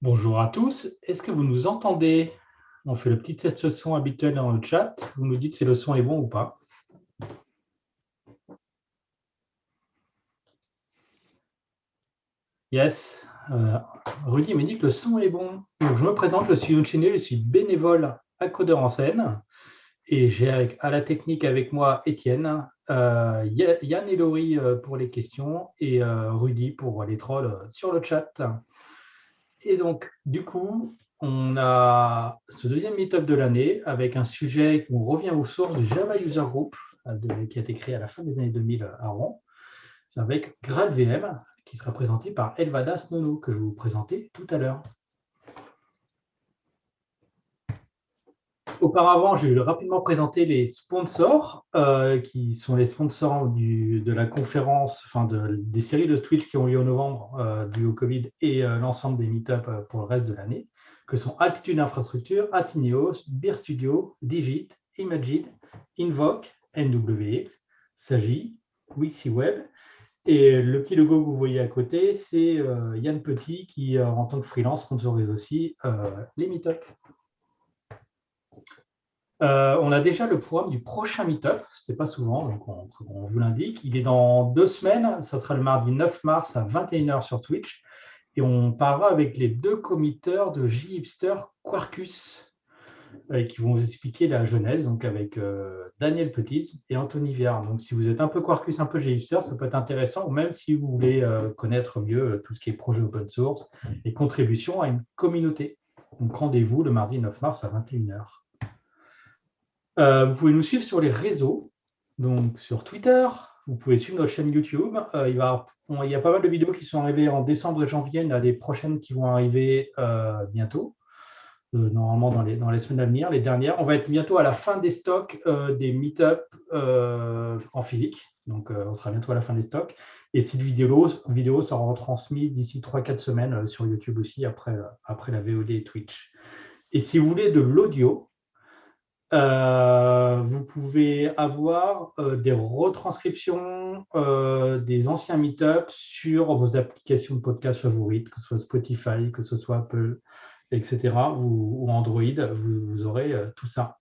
Bonjour à tous, est-ce que vous nous entendez? On fait le petit test son habituel dans le chat, vous nous dites si le son est bon ou pas. Yes, Rudy me dit que le son est bon. Donc je me présente, je suis Unchene, je suis bénévole à Codeur en scène et j'ai à la technique avec moi Étienne, Yann et Laurie pour les questions et Rudy pour les trolls sur le chat. Et donc, du coup, on a ce deuxième meet-up de l'année avec un sujet où on revient aux sources du Java User Group qui a été créé à la fin des années 2000 à Rouen. C'est avec GraalVM qui sera présenté par Elvadas Nono que je vais vous présenter tout à l'heure. Auparavant, je vais rapidement présenter les sponsors qui sont les sponsors de la conférence, des séries de Twitch qui ont lieu en novembre dû au Covid et l'ensemble des meet-up pour le reste de l'année, que sont Altitude Infrastructure, Atineos, Beer Studio, Digit, Imagine, Invoke, NWX, Sagi, WixiWeb. Et le petit logo que vous voyez à côté, c'est Yann Petit qui, en tant que freelance, sponsorise aussi les meet-up. On a déjà le programme du prochain meet-up, c'est pas souvent, donc on vous l'indique. Il est dans 2 semaines, ça sera le mardi 9 mars à 21h sur Twitch. Et on parlera avec les 2 committeurs de J-Hipster Quarkus qui vont vous expliquer la genèse, donc avec Daniel Petit et Anthony Viard. Donc si vous êtes un peu Quarkus, un peu J-Hipster, ça peut être intéressant, ou même si vous voulez connaître mieux tout ce qui est projet open source et contribution à une communauté. Donc rendez-vous le mardi 9 mars à 21h. Vous pouvez nous suivre sur les réseaux, donc sur Twitter, vous pouvez suivre notre chaîne YouTube. Il y a pas mal de vidéos qui sont arrivées en décembre et janvier, il y en a des prochaines qui vont arriver bientôt, normalement dans les semaines à venir, les dernières. On va être bientôt à la fin des stocks des meet-up en physique, donc on sera bientôt à la fin des stocks. Et ces vidéos seront retransmises d'ici 3-4 semaines sur YouTube aussi, après la VOD et Twitch. Et si vous voulez de l'audio, vous pouvez avoir des retranscriptions des anciens meet-up sur vos applications de podcast favorites, que ce soit Spotify, que ce soit Apple, etc., ou Android, vous aurez tout ça.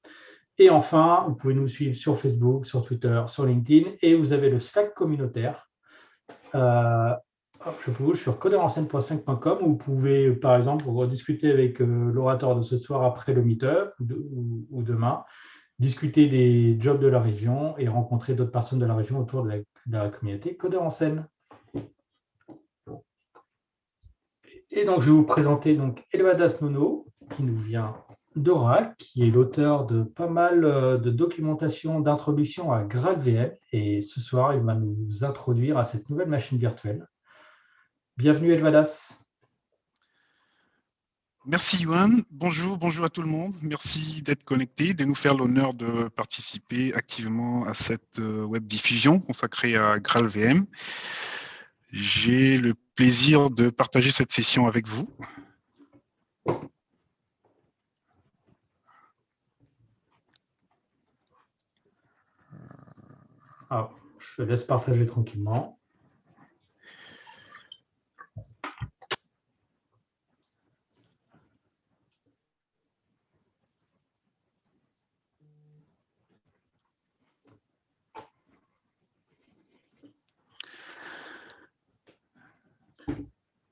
Et enfin, vous pouvez nous suivre sur Facebook, sur Twitter, sur LinkedIn, et vous avez le Slack communautaire. Je vous sur codeuranscène.5.com où vous pouvez, par exemple, rediscuter avec l'orateur de ce soir après le meet-up ou demain, discuter des jobs de la région et rencontrer d'autres personnes de la région autour de la communauté Codeur en scène. Et donc, je vais vous présenter donc Elvadas Nono, qui nous vient d'Oracle, qui est l'auteur de pas mal de documentation d'introduction à GraalVM. Et ce soir, il va nous introduire à cette nouvelle machine virtuelle. Bienvenue, Elvadas. Merci, Yoann. Bonjour à tout le monde. Merci d'être connecté, de nous faire l'honneur de participer activement à cette web diffusion consacrée à GraalVM. J'ai le plaisir de partager cette session avec vous. Alors, je laisse partager tranquillement.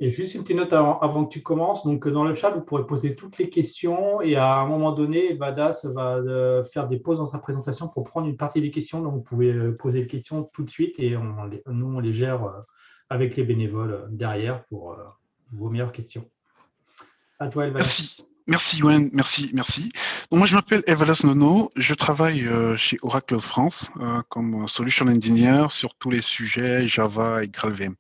Et juste une petite note avant que tu commences. Donc, dans le chat, vous pourrez poser toutes les questions et à un moment donné, Vadas va faire des pauses dans sa présentation pour prendre une partie des questions. Donc, vous pouvez poser les questions tout de suite et nous, on les gère avec les bénévoles derrière pour vos meilleures questions. À toi, Vadas. Merci, Yoann. Merci. Donc, moi, je m'appelle Elvadas Nono. Je travaille chez Oracle France comme Solution Engineer sur tous les sujets Java et GraalVM.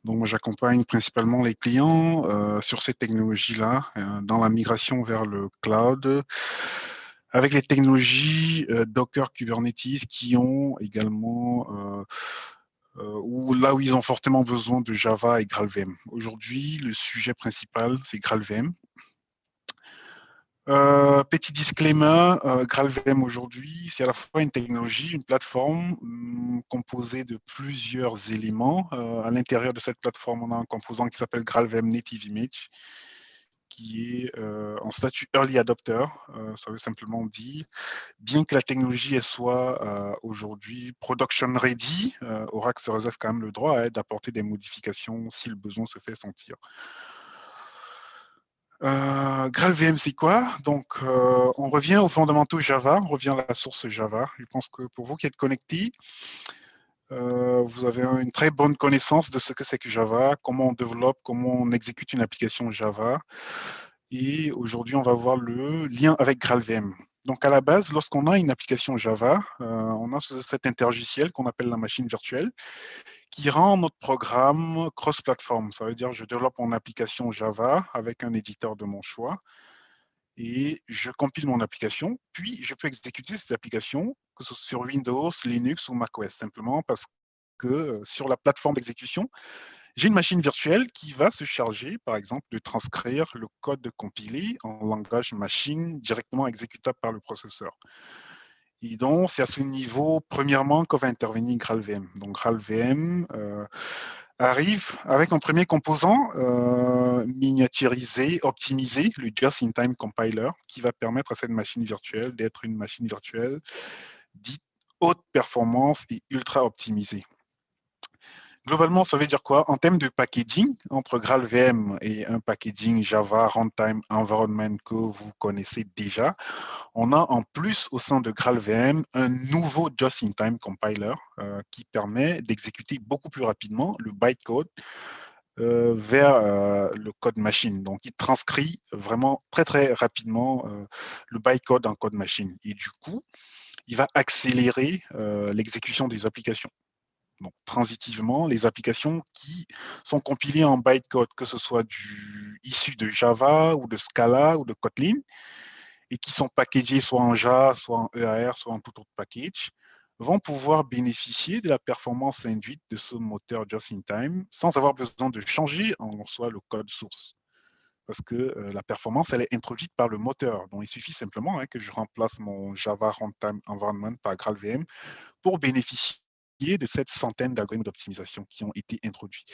Donc, moi, j'accompagne principalement les clients sur ces technologies-là, dans la migration vers le cloud, avec les technologies Docker, Kubernetes, qui ont également, là où ils ont fortement besoin de Java et GraalVM. Aujourd'hui, le sujet principal, c'est GraalVM. Petit disclaimer, GraalVM aujourd'hui, c'est à la fois une technologie, une plateforme composée de plusieurs éléments. À l'intérieur de cette plateforme, on a un composant qui s'appelle GraalVM Native Image, qui est en statut Early Adopter. Ça veut simplement dire, bien que la technologie elle soit aujourd'hui production ready, Oracle se réserve quand même le droit d'apporter des modifications si le besoin se fait sentir. GraalVM, c'est quoi? Donc, on revient aux fondamentaux Java, on revient à la source Java. Je pense que pour vous qui êtes connectés, vous avez une très bonne connaissance de ce que c'est que Java, comment on développe, comment on exécute une application Java. Et aujourd'hui, on va voir le lien avec GraalVM. Donc, à la base, lorsqu'on a une application Java, on a cet interlogiciel qu'on appelle la machine virtuelle qui rend notre programme cross-platform. Ça veut dire que je développe mon application Java avec un éditeur de mon choix et je compile mon application, puis je peux exécuter cette application, que ce soit sur Windows, Linux ou macOS, simplement parce que sur la plateforme d'exécution, j'ai une machine virtuelle qui va se charger, par exemple, de transcrire le code compilé en langage machine directement exécutable par le processeur. Et donc, c'est à ce niveau, premièrement, qu'on va intervenir GraalVM. Donc, GraalVM arrive avec un premier composant miniaturisé, optimisé, le Just-in-Time Compiler, qui va permettre à cette machine virtuelle d'être une machine virtuelle dite haute performance et ultra optimisée. Globalement, ça veut dire quoi? En termes de packaging, entre GraalVM et un packaging Java Runtime Environment que vous connaissez déjà, on a en plus au sein de GraalVM un nouveau Just-in-Time Compiler qui permet d'exécuter beaucoup plus rapidement le bytecode vers le code machine. Donc, il transcrit vraiment très, très rapidement le bytecode en code machine. Et du coup, il va accélérer l'exécution des applications. Donc, transitivement, les applications qui sont compilées en bytecode, que ce soit issu de Java ou de Scala ou de Kotlin, et qui sont packagées soit en JAR, soit en EAR, soit en tout autre package, vont pouvoir bénéficier de la performance induite de ce moteur just-in-time sans avoir besoin de changer en soi le code source. Parce que la performance, elle est introduite par le moteur. Donc, il suffit simplement que je remplace mon Java Runtime Environment par GraalVM pour bénéficier de cette centaine d'algorithmes d'optimisation qui ont été introduits.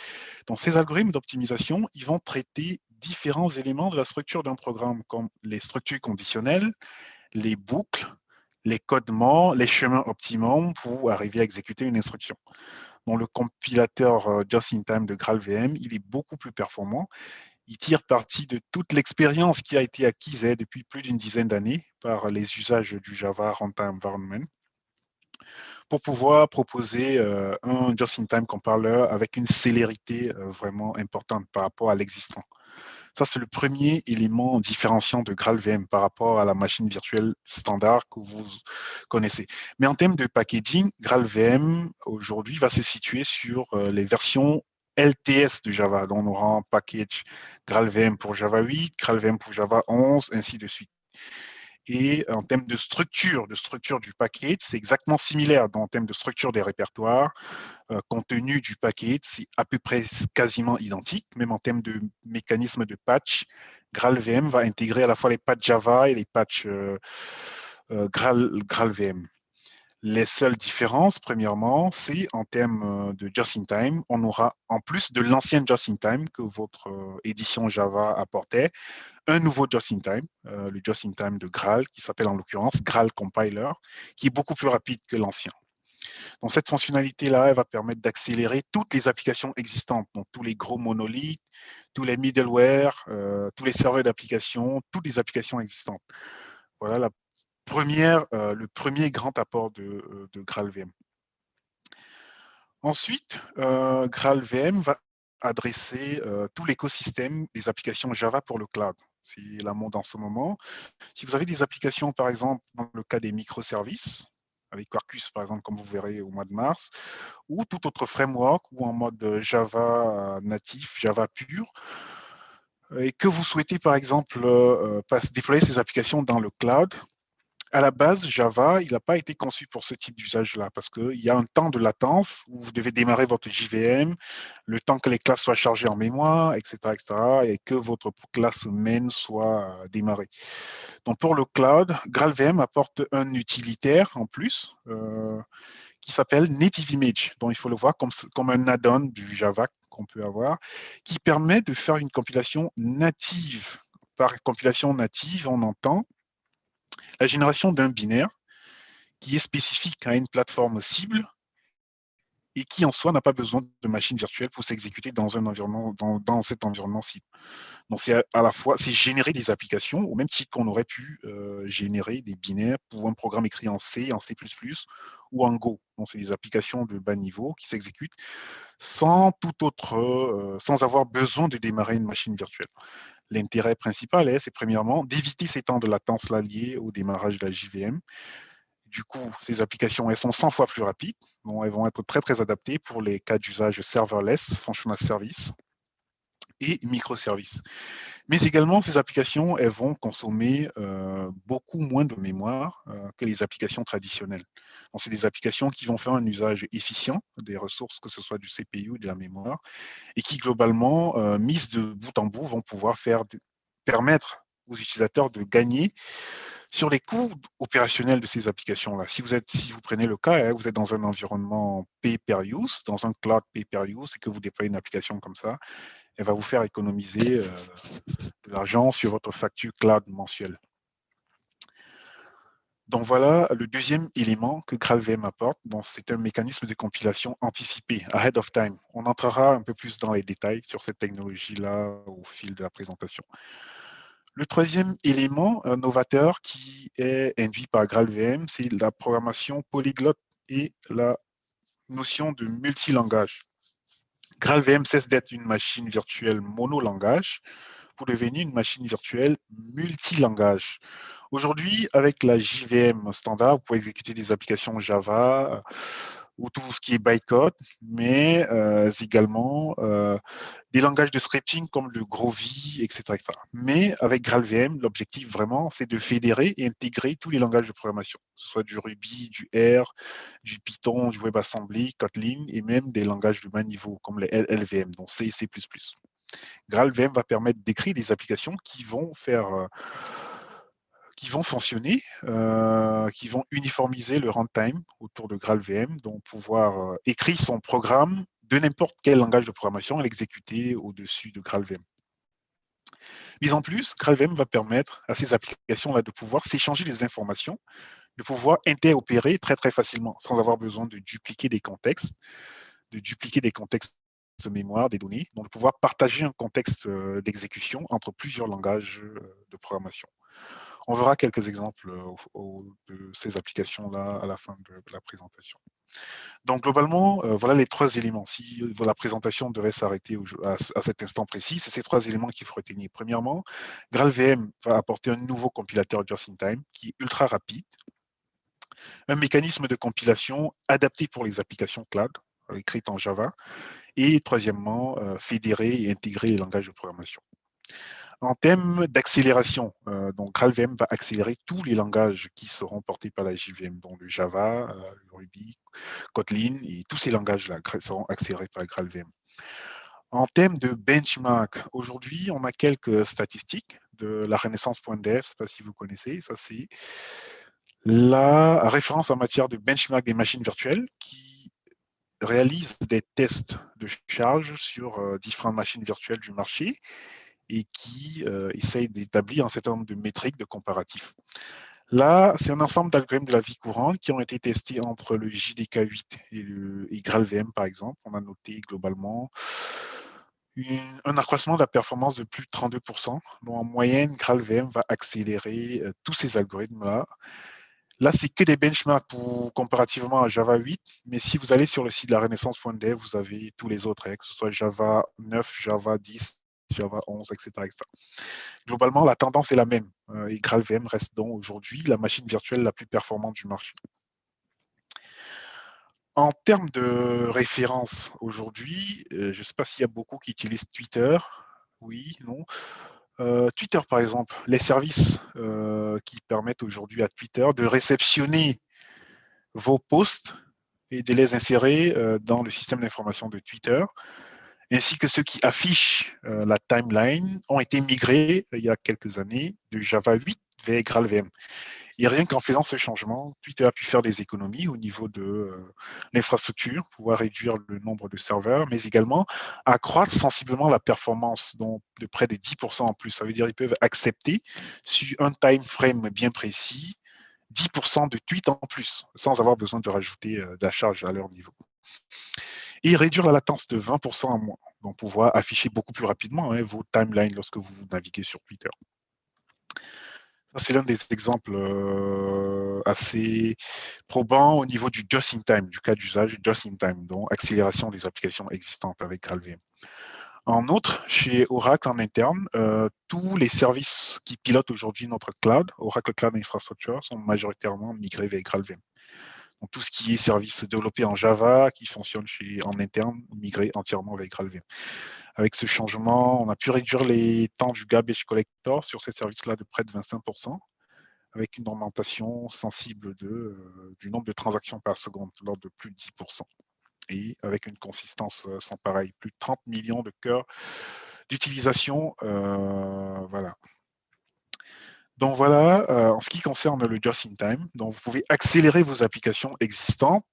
Donc, ces algorithmes d'optimisation, ils vont traiter différents éléments de la structure d'un programme, comme les structures conditionnelles, les boucles, les codes morts, les chemins optimums pour arriver à exécuter une instruction. Donc, le compilateur Just-in-Time de GraalVM, il est beaucoup plus performant. Il tire parti de toute l'expérience qui a été acquise depuis plus d'une dizaine d'années par les usages du Java Runtime Environment pour pouvoir proposer un just-in-time compiler avec une célérité vraiment importante par rapport à l'existant. Ça, c'est le premier élément différenciant de GraalVM par rapport à la machine virtuelle standard que vous connaissez. Mais en termes de packaging, GraalVM, aujourd'hui, va se situer sur les versions LTS de Java. Donc, on aura un package GraalVM pour Java 8, GraalVM pour Java 11, ainsi de suite. Et en termes de structure du package, c'est exactement similaire. Donc, en termes de structure des répertoires, contenu du package, c'est à peu près quasiment identique. Même en termes de mécanisme de patch, GraalVM va intégrer à la fois les patchs Java et les patchs GraalVM. Les seules différences, premièrement, c'est en termes de just-in-time, on aura en plus de l'ancienne just-in-time que votre édition Java apportait, un nouveau just-in-time, le just-in-time de Graal, qui s'appelle en l'occurrence Graal Compiler, qui est beaucoup plus rapide que l'ancien. Donc cette fonctionnalité-là, elle va permettre d'accélérer toutes les applications existantes, donc tous les gros monolithes, tous les middleware, tous les serveurs d'applications, toutes les applications existantes. Voilà le premier grand apport de GraalVM. Ensuite, GraalVM va adresser tout l'écosystème des applications Java pour le cloud. C'est la mode en ce moment. Si vous avez des applications, par exemple, dans le cas des microservices, avec Quarkus, par exemple, comme vous verrez au mois de mars, ou tout autre framework, ou en mode Java natif, Java pur, et que vous souhaitez, par exemple, déployer ces applications dans le cloud, à la base, Java, il n'a pas été conçu pour ce type d'usage-là, parce qu'il y a un temps de latence où vous devez démarrer votre JVM, le temps que les classes soient chargées en mémoire, etc., et que votre classe main soit démarrée. Donc pour le cloud, GraalVM apporte un utilitaire en plus qui s'appelle Native Image, dont il faut le voir comme un add-on du Java qu'on peut avoir, qui permet de faire une compilation native par compilation native, on entend la génération d'un binaire qui est spécifique à une plateforme cible et qui en soi n'a pas besoin de machine virtuelle pour s'exécuter dans un environnement, dans cet environnement cible. Donc c'est à la fois c'est générer des applications au même titre qu'on aurait pu générer des binaires pour un programme écrit en C, en C++ ou en Go. Donc c'est des applications de bas niveau qui s'exécutent sans sans avoir besoin de démarrer une machine virtuelle. L'intérêt principal c'est premièrement d'éviter ces temps de latence là liés au démarrage de la JVM. Du coup, ces applications, elles sont 100 fois plus rapides. Donc, elles vont être très, très adaptées pour les cas d'usage serverless, functional service et microservices. Mais également, ces applications, elles vont consommer beaucoup moins de mémoire que les applications traditionnelles. Donc, c'est des applications qui vont faire un usage efficient des ressources, que ce soit du CPU ou de la mémoire, et qui, globalement, mises de bout en bout, vont pouvoir permettre aux utilisateurs de gagner sur les coûts opérationnels de ces applications-là. Si vous prenez le cas, vous êtes dans un environnement pay-per-use, dans un cloud pay-per-use, et que vous déployez une application comme ça, elle va vous faire économiser de l'argent sur votre facture cloud mensuelle. Donc voilà le deuxième élément que GraalVM apporte. C'est un mécanisme de compilation anticipé, ahead of time. On entrera un peu plus dans les détails sur cette technologie-là au fil de la présentation. Le troisième élément novateur qui est induit par GraalVM, c'est la programmation polyglotte et la notion de multilangage. GraalVM cesse d'être une machine virtuelle monolangage pour devenir une machine virtuelle multilangage. Aujourd'hui, avec la JVM standard, vous pouvez exécuter des applications Java ou tout ce qui est bytecode, mais également des langages de scripting comme le Groovy, etc., etc. Mais avec GraalVM, l'objectif vraiment, c'est de fédérer et intégrer tous les langages de programmation, que ce soit du Ruby, du R, du Python, du WebAssembly, Kotlin, et même des langages de bas niveau comme les LLVM, donc C et C++. GraalVM va permettre d'écrire des applications qui vont fonctionner, qui vont uniformiser le runtime autour de GraalVM, donc pouvoir écrire son programme de n'importe quel langage de programmation et l'exécuter au-dessus de GraalVM. Mais en plus, GraalVM va permettre à ces applications-là de pouvoir s'échanger des informations, de pouvoir interopérer très très facilement, sans avoir besoin de dupliquer des contextes, de mémoire, des données, donc de pouvoir partager un contexte d'exécution entre plusieurs langages de programmation. On verra quelques exemples de ces applications-là à la fin de la présentation. Donc, globalement, voilà les trois éléments. Si la présentation devait s'arrêter à cet instant précis, c'est ces trois éléments qu'il faut retenir. Premièrement, GraalVM va apporter un nouveau compilateur just-in-time qui est ultra rapide, un mécanisme de compilation adapté pour les applications cloud, écrites en Java, et troisièmement, fédérer et intégrer les langages de programmation. En termes d'accélération, donc GraalVM va accélérer tous les langages qui seront portés par la JVM, dont le Java, le Ruby, Kotlin, et tous ces langages-là seront accélérés par GraalVM. En termes de benchmark, aujourd'hui, on a quelques statistiques de la Renaissance.dev, je ne sais pas si vous connaissez, ça c'est la référence en matière de benchmark des machines virtuelles qui réalise des tests de charge sur différentes machines virtuelles du marché et qui essaye d'établir un certain nombre de métriques de comparatifs. Là, c'est un ensemble d'algorithmes de la vie courante qui ont été testés entre le JDK8 et GraalVM, par exemple. On a noté globalement un accroissement de la performance de plus de 32%. Donc, en moyenne, GraalVM va accélérer tous ces algorithmes-là. Là, c'est que des benchmarks comparativement à Java 8, mais si vous allez sur le site de la Renaissance.dev, vous avez tous les autres, que ce soit Java 9, Java 10, Java 11, etc., etc. Globalement, la tendance est la même. Et GraalVM reste donc aujourd'hui la machine virtuelle la plus performante du marché. En termes de référence aujourd'hui, je ne sais pas s'il y a beaucoup qui utilisent Twitter. Oui, non. Twitter, par exemple, les services qui permettent aujourd'hui à Twitter de réceptionner vos posts et de les insérer dans le système d'information de Twitter, ainsi que ceux qui affichent la timeline, ont été migrés il y a quelques années de Java 8 vers GraalVM. Et rien qu'en faisant ce changement, Twitter a pu faire des économies au niveau de l'infrastructure, pouvoir réduire le nombre de serveurs, mais également accroître sensiblement la performance, donc de près de 10% en plus. Ça veut dire qu'ils peuvent accepter, sur un time frame bien précis, 10% de tweets en plus, sans avoir besoin de rajouter de la charge à leur niveau. Et réduire la latence de 20% à moins, donc pouvoir afficher beaucoup plus rapidement vos timelines lorsque vous naviguez sur Twitter. Ça, c'est l'un des exemples assez probants au niveau du just-in-time, du cas d'usage just-in-time, donc accélération des applications existantes avec GraalVM. En outre, chez Oracle en interne, tous les services qui pilotent aujourd'hui notre cloud, Oracle Cloud Infrastructure, sont majoritairement migrés vers GraalVM. Donc, tout ce qui est service développé en Java, qui fonctionne en interne, migré entièrement avec GraalVM. Avec ce changement, on a pu réduire les temps du garbage collector sur ces services-là de près de 25%, avec une augmentation sensible du nombre de transactions par seconde, de l'ordre de plus de 10%. Et avec une consistance sans pareil, plus de 30 millions de cœurs d'utilisation. Voilà. Donc voilà, en ce qui concerne le just-in-time, donc vous pouvez accélérer vos applications existantes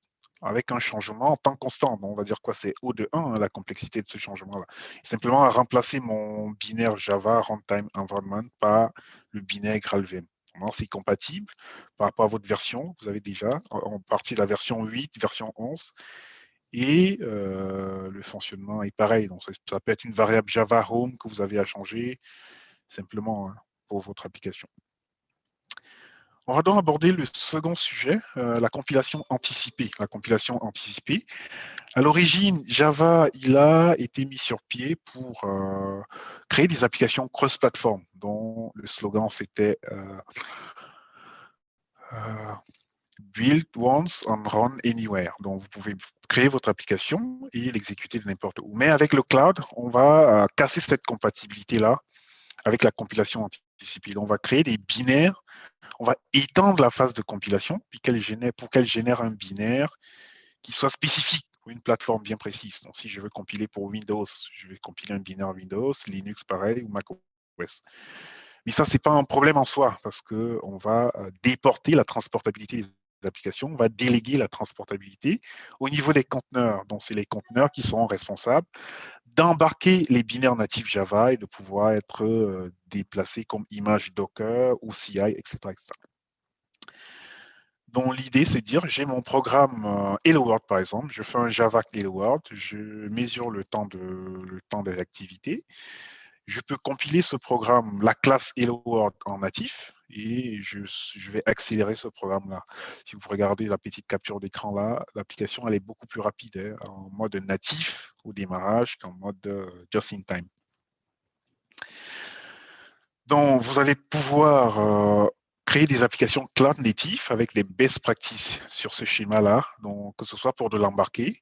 avec un changement en temps constant. Donc on va dire quoi? C'est O de 1, la complexité de ce changement-là. Simplement à remplacer mon binaire Java Runtime Environment par le binaire GraalVM. C'est compatible par rapport à votre version. Vous avez déjà en partie la version 8, version 11. Et le fonctionnement est pareil. Donc ça peut être une variable Java Home que vous avez à changer simplement pour votre application. On va donc aborder le second sujet, la compilation anticipée. La compilation anticipée. À l'origine, Java, il a été mis sur pied pour créer des applications cross-platform, dont le slogan c'était Build once and run anywhere. Donc, vous pouvez créer votre application et l'exécuter de n'importe où. Mais avec le cloud, on va casser cette compatibilité-là avec la compilation anticipée. Donc, on va créer des binaires. On va étendre la phase de compilation pour qu'elle génère un binaire qui soit spécifique pour une plateforme bien précise. Donc, si je veux compiler pour Windows, je vais compiler un binaire Windows, Linux pareil, ou macOS. Mais ça, ce n'est pas un problème en soi, parce qu'on va déporter la transportabilité des applications, on va déléguer la transportabilité au niveau des conteneurs. Donc, c'est les conteneurs qui seront responsables d'embarquer les binaires natifs Java et de pouvoir être déplacés comme image Docker ou CI, etc. etc. Donc, l'idée, c'est de dire, j'ai mon programme Hello World, par exemple, je fais un Java Hello World, je mesure le temps des activités, je peux compiler ce programme, la classe Hello World en natif, et je vais accélérer ce programme-là. Si vous regardez la petite capture d'écran là, l'application elle est beaucoup plus rapide en mode natif au démarrage qu'en mode just-in-time. Donc, vous allez pouvoir créer des applications cloud native avec des best practices sur ce schéma-là, donc que ce soit pour de l'embarquer.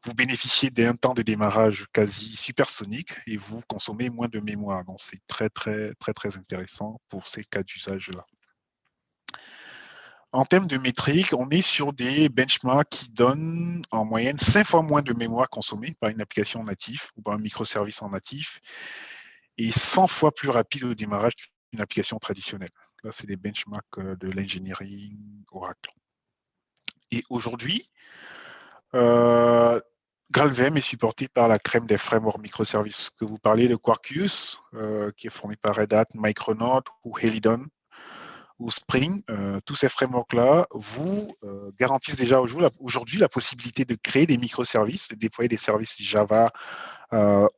Vous bénéficiez d'un temps de démarrage quasi supersonique et vous consommez moins de mémoire. Donc, c'est très, très, très, très intéressant pour ces cas d'usage-là. En termes de métriques, on est sur des benchmarks qui donnent en moyenne 5 fois moins de mémoire consommée par une application native ou par un microservice en natif et 100 fois plus rapide au démarrage d'une application traditionnelle. Là, c'est des benchmarks de l'engineering Oracle. Et aujourd'hui, GraalVM est supporté par la crème des frameworks microservices. Que vous parlez de Quarkus, qui est fourni par Red Hat, Micronaut ou Helidon ou Spring. Tous ces frameworks-là vous garantissent déjà aujourd'hui la possibilité de créer des microservices, de déployer des services Java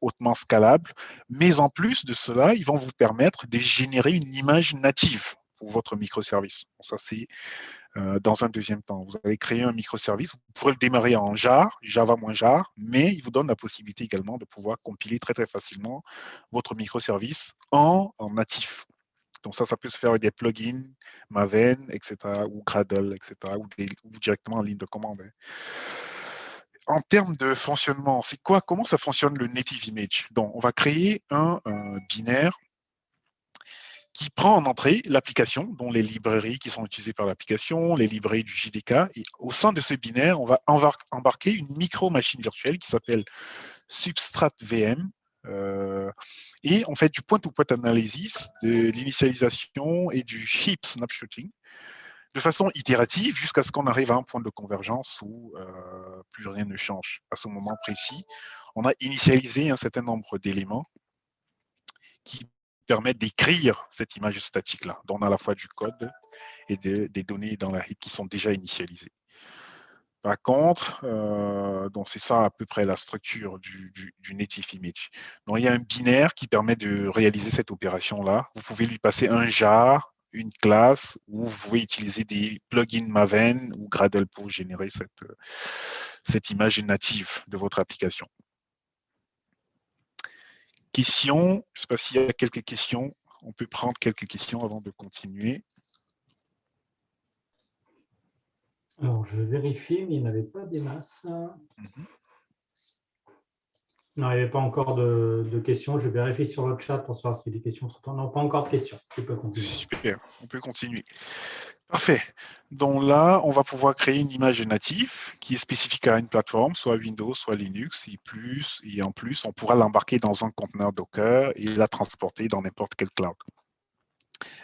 hautement scalables. Mais en plus de cela, ils vont vous permettre de générer une image native pour votre microservice. Bon, ça, c'est dans un deuxième temps. Vous allez créer un microservice, vous pourrez le démarrer en jar, Java-jar, mais il vous donne la possibilité également de pouvoir compiler très très facilement votre microservice en natif. Donc ça peut se faire avec des plugins, Maven, etc., ou Gradle, etc., ou directement en ligne de commande. En termes de fonctionnement, comment ça fonctionne le native image? Donc, on va créer un binaire qui prend en entrée l'application, dont les librairies qui sont utilisées par l'application, les librairies du JDK. Et au sein de ce binaire, on va embarquer une micro-machine virtuelle qui s'appelle Substrat VM. Et on fait du point-to-point analysis, de l'initialisation et du heap snapshotting de façon itérative jusqu'à ce qu'on arrive à un point de convergence où plus rien ne change. À ce moment précis, on a initialisé un certain nombre d'éléments qui permettent d'écrire cette image statique-là. Donc, on a à la fois du code et des données dans la heap qui sont déjà initialisées. Par contre, donc c'est ça à peu près la structure du native image. Donc, il y a un binaire qui permet de réaliser cette opération-là. Vous pouvez lui passer un jar, une classe, ou vous pouvez utiliser des plugins Maven ou Gradle pour générer cette image native de votre application. Questions, je ne sais pas s'il y a quelques questions. On peut prendre quelques questions avant de continuer. Alors, je vérifie, mais il n'y en avait pas des masses. Non, il n'y avait pas encore de questions. Je vérifie sur le chat pour savoir s'il y a des questions. Non, pas encore de questions. Tu peux continuer. Super, on peut continuer. Parfait. Donc là, on va pouvoir créer une image native qui est spécifique à une plateforme, soit Windows, soit Linux, et en plus, on pourra l'embarquer dans un conteneur Docker et la transporter dans n'importe quel cloud.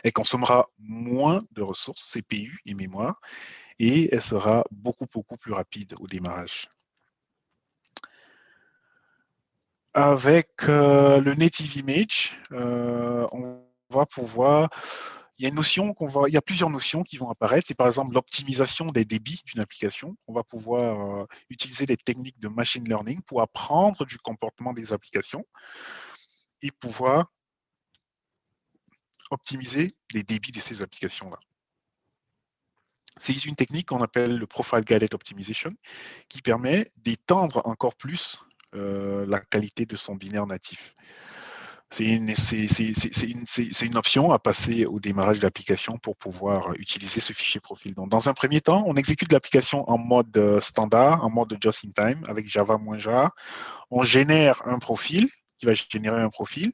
Elle consommera moins de ressources CPU et mémoire, et elle sera beaucoup plus rapide au démarrage. Avec le native image, on va pouvoir. Il y a plusieurs notions qui vont apparaître. C'est par exemple l'optimisation des débits d'une application. On va pouvoir utiliser des techniques de machine learning pour apprendre du comportement des applications et pouvoir optimiser les débits de ces applications-là. C'est une technique qu'on appelle le Profile Guided Optimization qui permet d'étendre encore plus la qualité de son binaire natif. C'est une option à passer au démarrage de l'application pour pouvoir utiliser ce fichier profil. Donc, dans un premier temps, on exécute l'application en mode standard, en mode just in time, avec Java-jar. On génère un profil qui va générer un profil.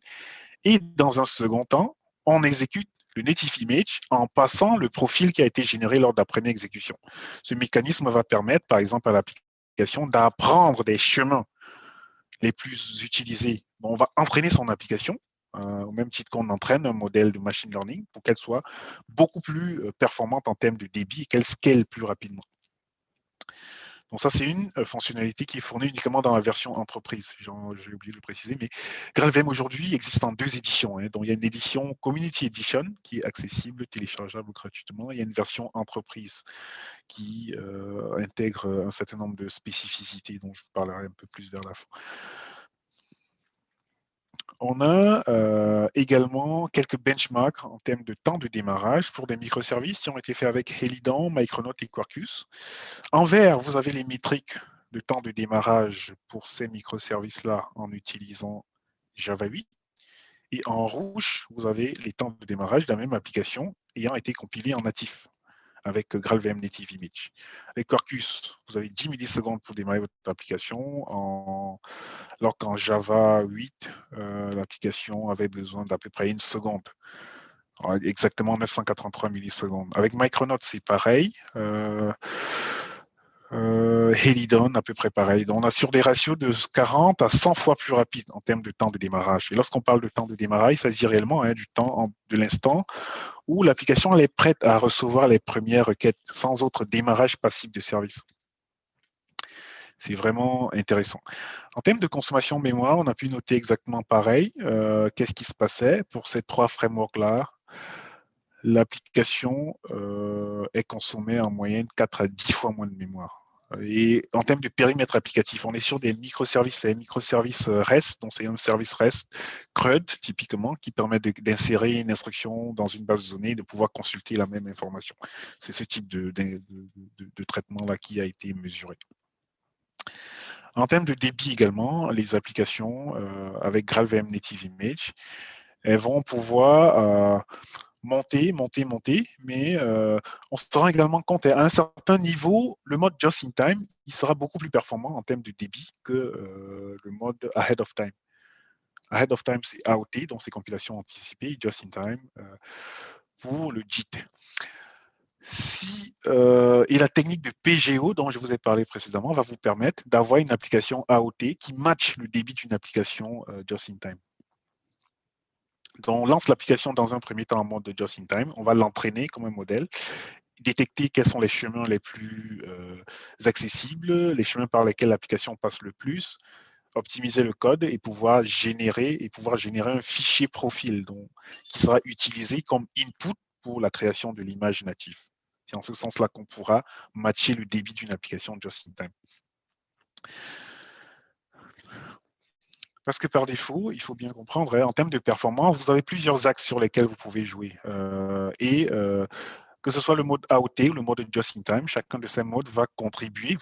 Et dans un second temps, on exécute le native image en passant le profil qui a été généré lors de la première exécution. Ce mécanisme va permettre, par exemple, à l'application d'apprendre des chemins les plus utilisés. On va entraîner son application, au même titre qu'on entraîne un modèle de machine learning pour qu'elle soit beaucoup plus performante en termes de débit et qu'elle scale plus rapidement. Donc ça, c'est une fonctionnalité qui est fournie uniquement dans la version entreprise. J'ai oublié de le préciser, mais GraalVM aujourd'hui existe en 2 éditions. Donc il y a une édition Community Edition qui est accessible, téléchargeable gratuitement. Il y a une version entreprise qui intègre un certain nombre de spécificités dont je vous parlerai un peu plus vers la fin. On a également quelques benchmarks en termes de temps de démarrage pour des microservices qui ont été faits avec Helidon, Micronaut et Quarkus. En vert, vous avez les métriques de temps de démarrage pour ces microservices-là en utilisant Java 8. Et en rouge, vous avez les temps de démarrage de la même application ayant été compilée en natif avec GraalVM Native Image. Avec Quarkus, vous avez 10 millisecondes pour démarrer votre application, alors qu'en Java 8, l'application avait besoin d'à peu près 1 seconde. Exactement 983 millisecondes. Avec Micronaut, c'est pareil. Helidon, à peu près pareil. Donc, on a sur des ratios de 40 à 100 fois plus rapide en termes de temps de démarrage. Et lorsqu'on parle de temps de démarrage, ça se dit réellement du temps de l'instant où l'application elle est prête à recevoir les premières requêtes sans autre démarrage passif de service. C'est vraiment intéressant. En termes de consommation de mémoire, on a pu noter exactement pareil. Qu'est-ce qui se passait pour ces 3 frameworks-là? L'application est consommée en moyenne 4 à 10 fois moins de mémoire. Et en termes de périmètre applicatif, on est sur des microservices, REST, donc c'est un service REST CRUD typiquement qui permet d'insérer une instruction dans une base de données et de pouvoir consulter la même information. C'est ce type de traitement-là qui a été mesuré. En termes de débit également, les applications avec GraalVM Native Image, elles vont pouvoir monter, mais on se rend également compte à un certain niveau, le mode Just in Time, il sera beaucoup plus performant en termes de débit que le mode Ahead of Time. Ahead of Time, c'est AOT, donc c'est compilation anticipée, Just in Time pour le JIT. Et la technique de PGO dont je vous ai parlé précédemment va vous permettre d'avoir une application AOT qui matche le débit d'une application Just in Time. Donc, on lance l'application dans un premier temps en mode de Just in Time, on va l'entraîner comme un modèle. détecter quels sont les chemins les plus accessibles, les chemins par lesquels l'application passe le plus, optimiser le code et pouvoir générer un fichier profil qui sera utilisé comme input pour la création de l'image native. C'est en ce sens-là qu'on pourra matcher le débit d'une application just-in-time. Parce que par défaut, il faut bien comprendre, en termes de performance, vous avez plusieurs axes sur lesquels vous pouvez jouer. Que ce soit le mode AOT ou le mode Just-in-Time, chacun de ces modes va concourir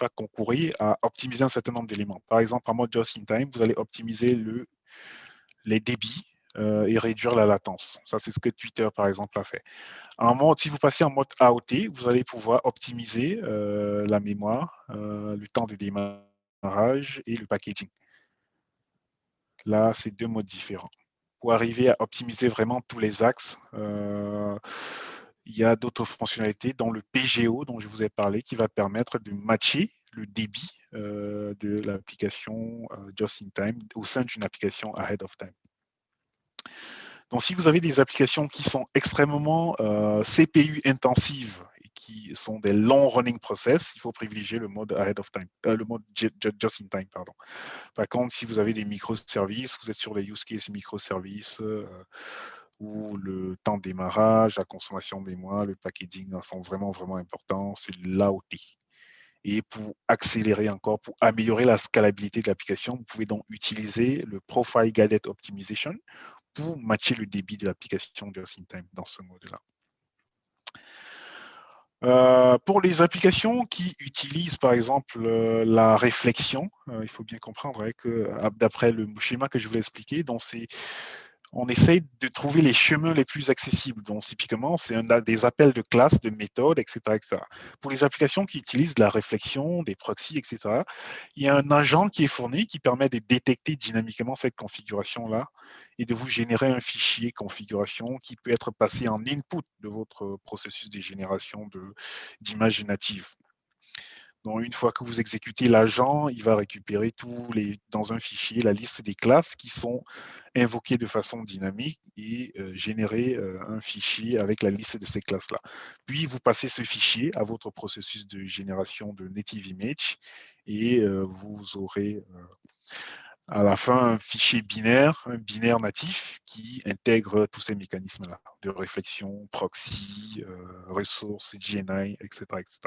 à optimiser un certain nombre d'éléments. Par exemple, en mode Just-in-Time, vous allez optimiser les débits et réduire la latence. Ça, c'est ce que Twitter, par exemple, a fait. Si vous passez en mode AOT, vous allez pouvoir optimiser la mémoire, le temps de démarrage et le packaging. Là, c'est deux modes différents. Pour arriver à optimiser vraiment tous les axes, il y a d'autres fonctionnalités, dont le PGO dont je vous ai parlé, qui va permettre de matcher le débit de l'application Just-in-Time au sein d'une application Ahead of Time. Donc, si vous avez des applications qui sont extrêmement CPU intensives et qui sont des longs running process, il faut privilégier le mode Ahead of Time, le mode Just-in-Time, pardon. Par contre, si vous avez des microservices, vous êtes sur les use cases microservices où le temps de démarrage, la consommation de mémoire, le packaging sont vraiment, vraiment importants, c'est l'AOT. Et pour accélérer encore, pour améliorer la scalabilité de l'application, vous pouvez donc utiliser le Profile Guided Optimization pour matcher le débit de l'application Just-in-Time dans ce mode-là. Pour les applications qui utilisent par exemple la réflexion, il faut bien comprendre que d'après le schéma que je vous ai expliqué, on essaye de trouver les chemins les plus accessibles. Donc typiquement, c'est des appels de classes, de méthodes, etc., etc. Pour les applications qui utilisent la réflexion, des proxys, etc., il y a un agent qui est fourni qui permet de détecter dynamiquement cette configuration-là et de vous générer un fichier configuration qui peut être passé en input de votre processus de génération d'images natives. Donc, une fois que vous exécutez l'agent, il va récupérer dans un fichier la liste des classes qui sont invoquées de façon dynamique et générer un fichier avec la liste de ces classes-là. Puis, vous passez ce fichier à votre processus de génération de native image et vous aurez à la fin un fichier binaire, un binaire natif qui intègre tous ces mécanismes-là de réflexion, proxy, ressources, GNI, etc., etc.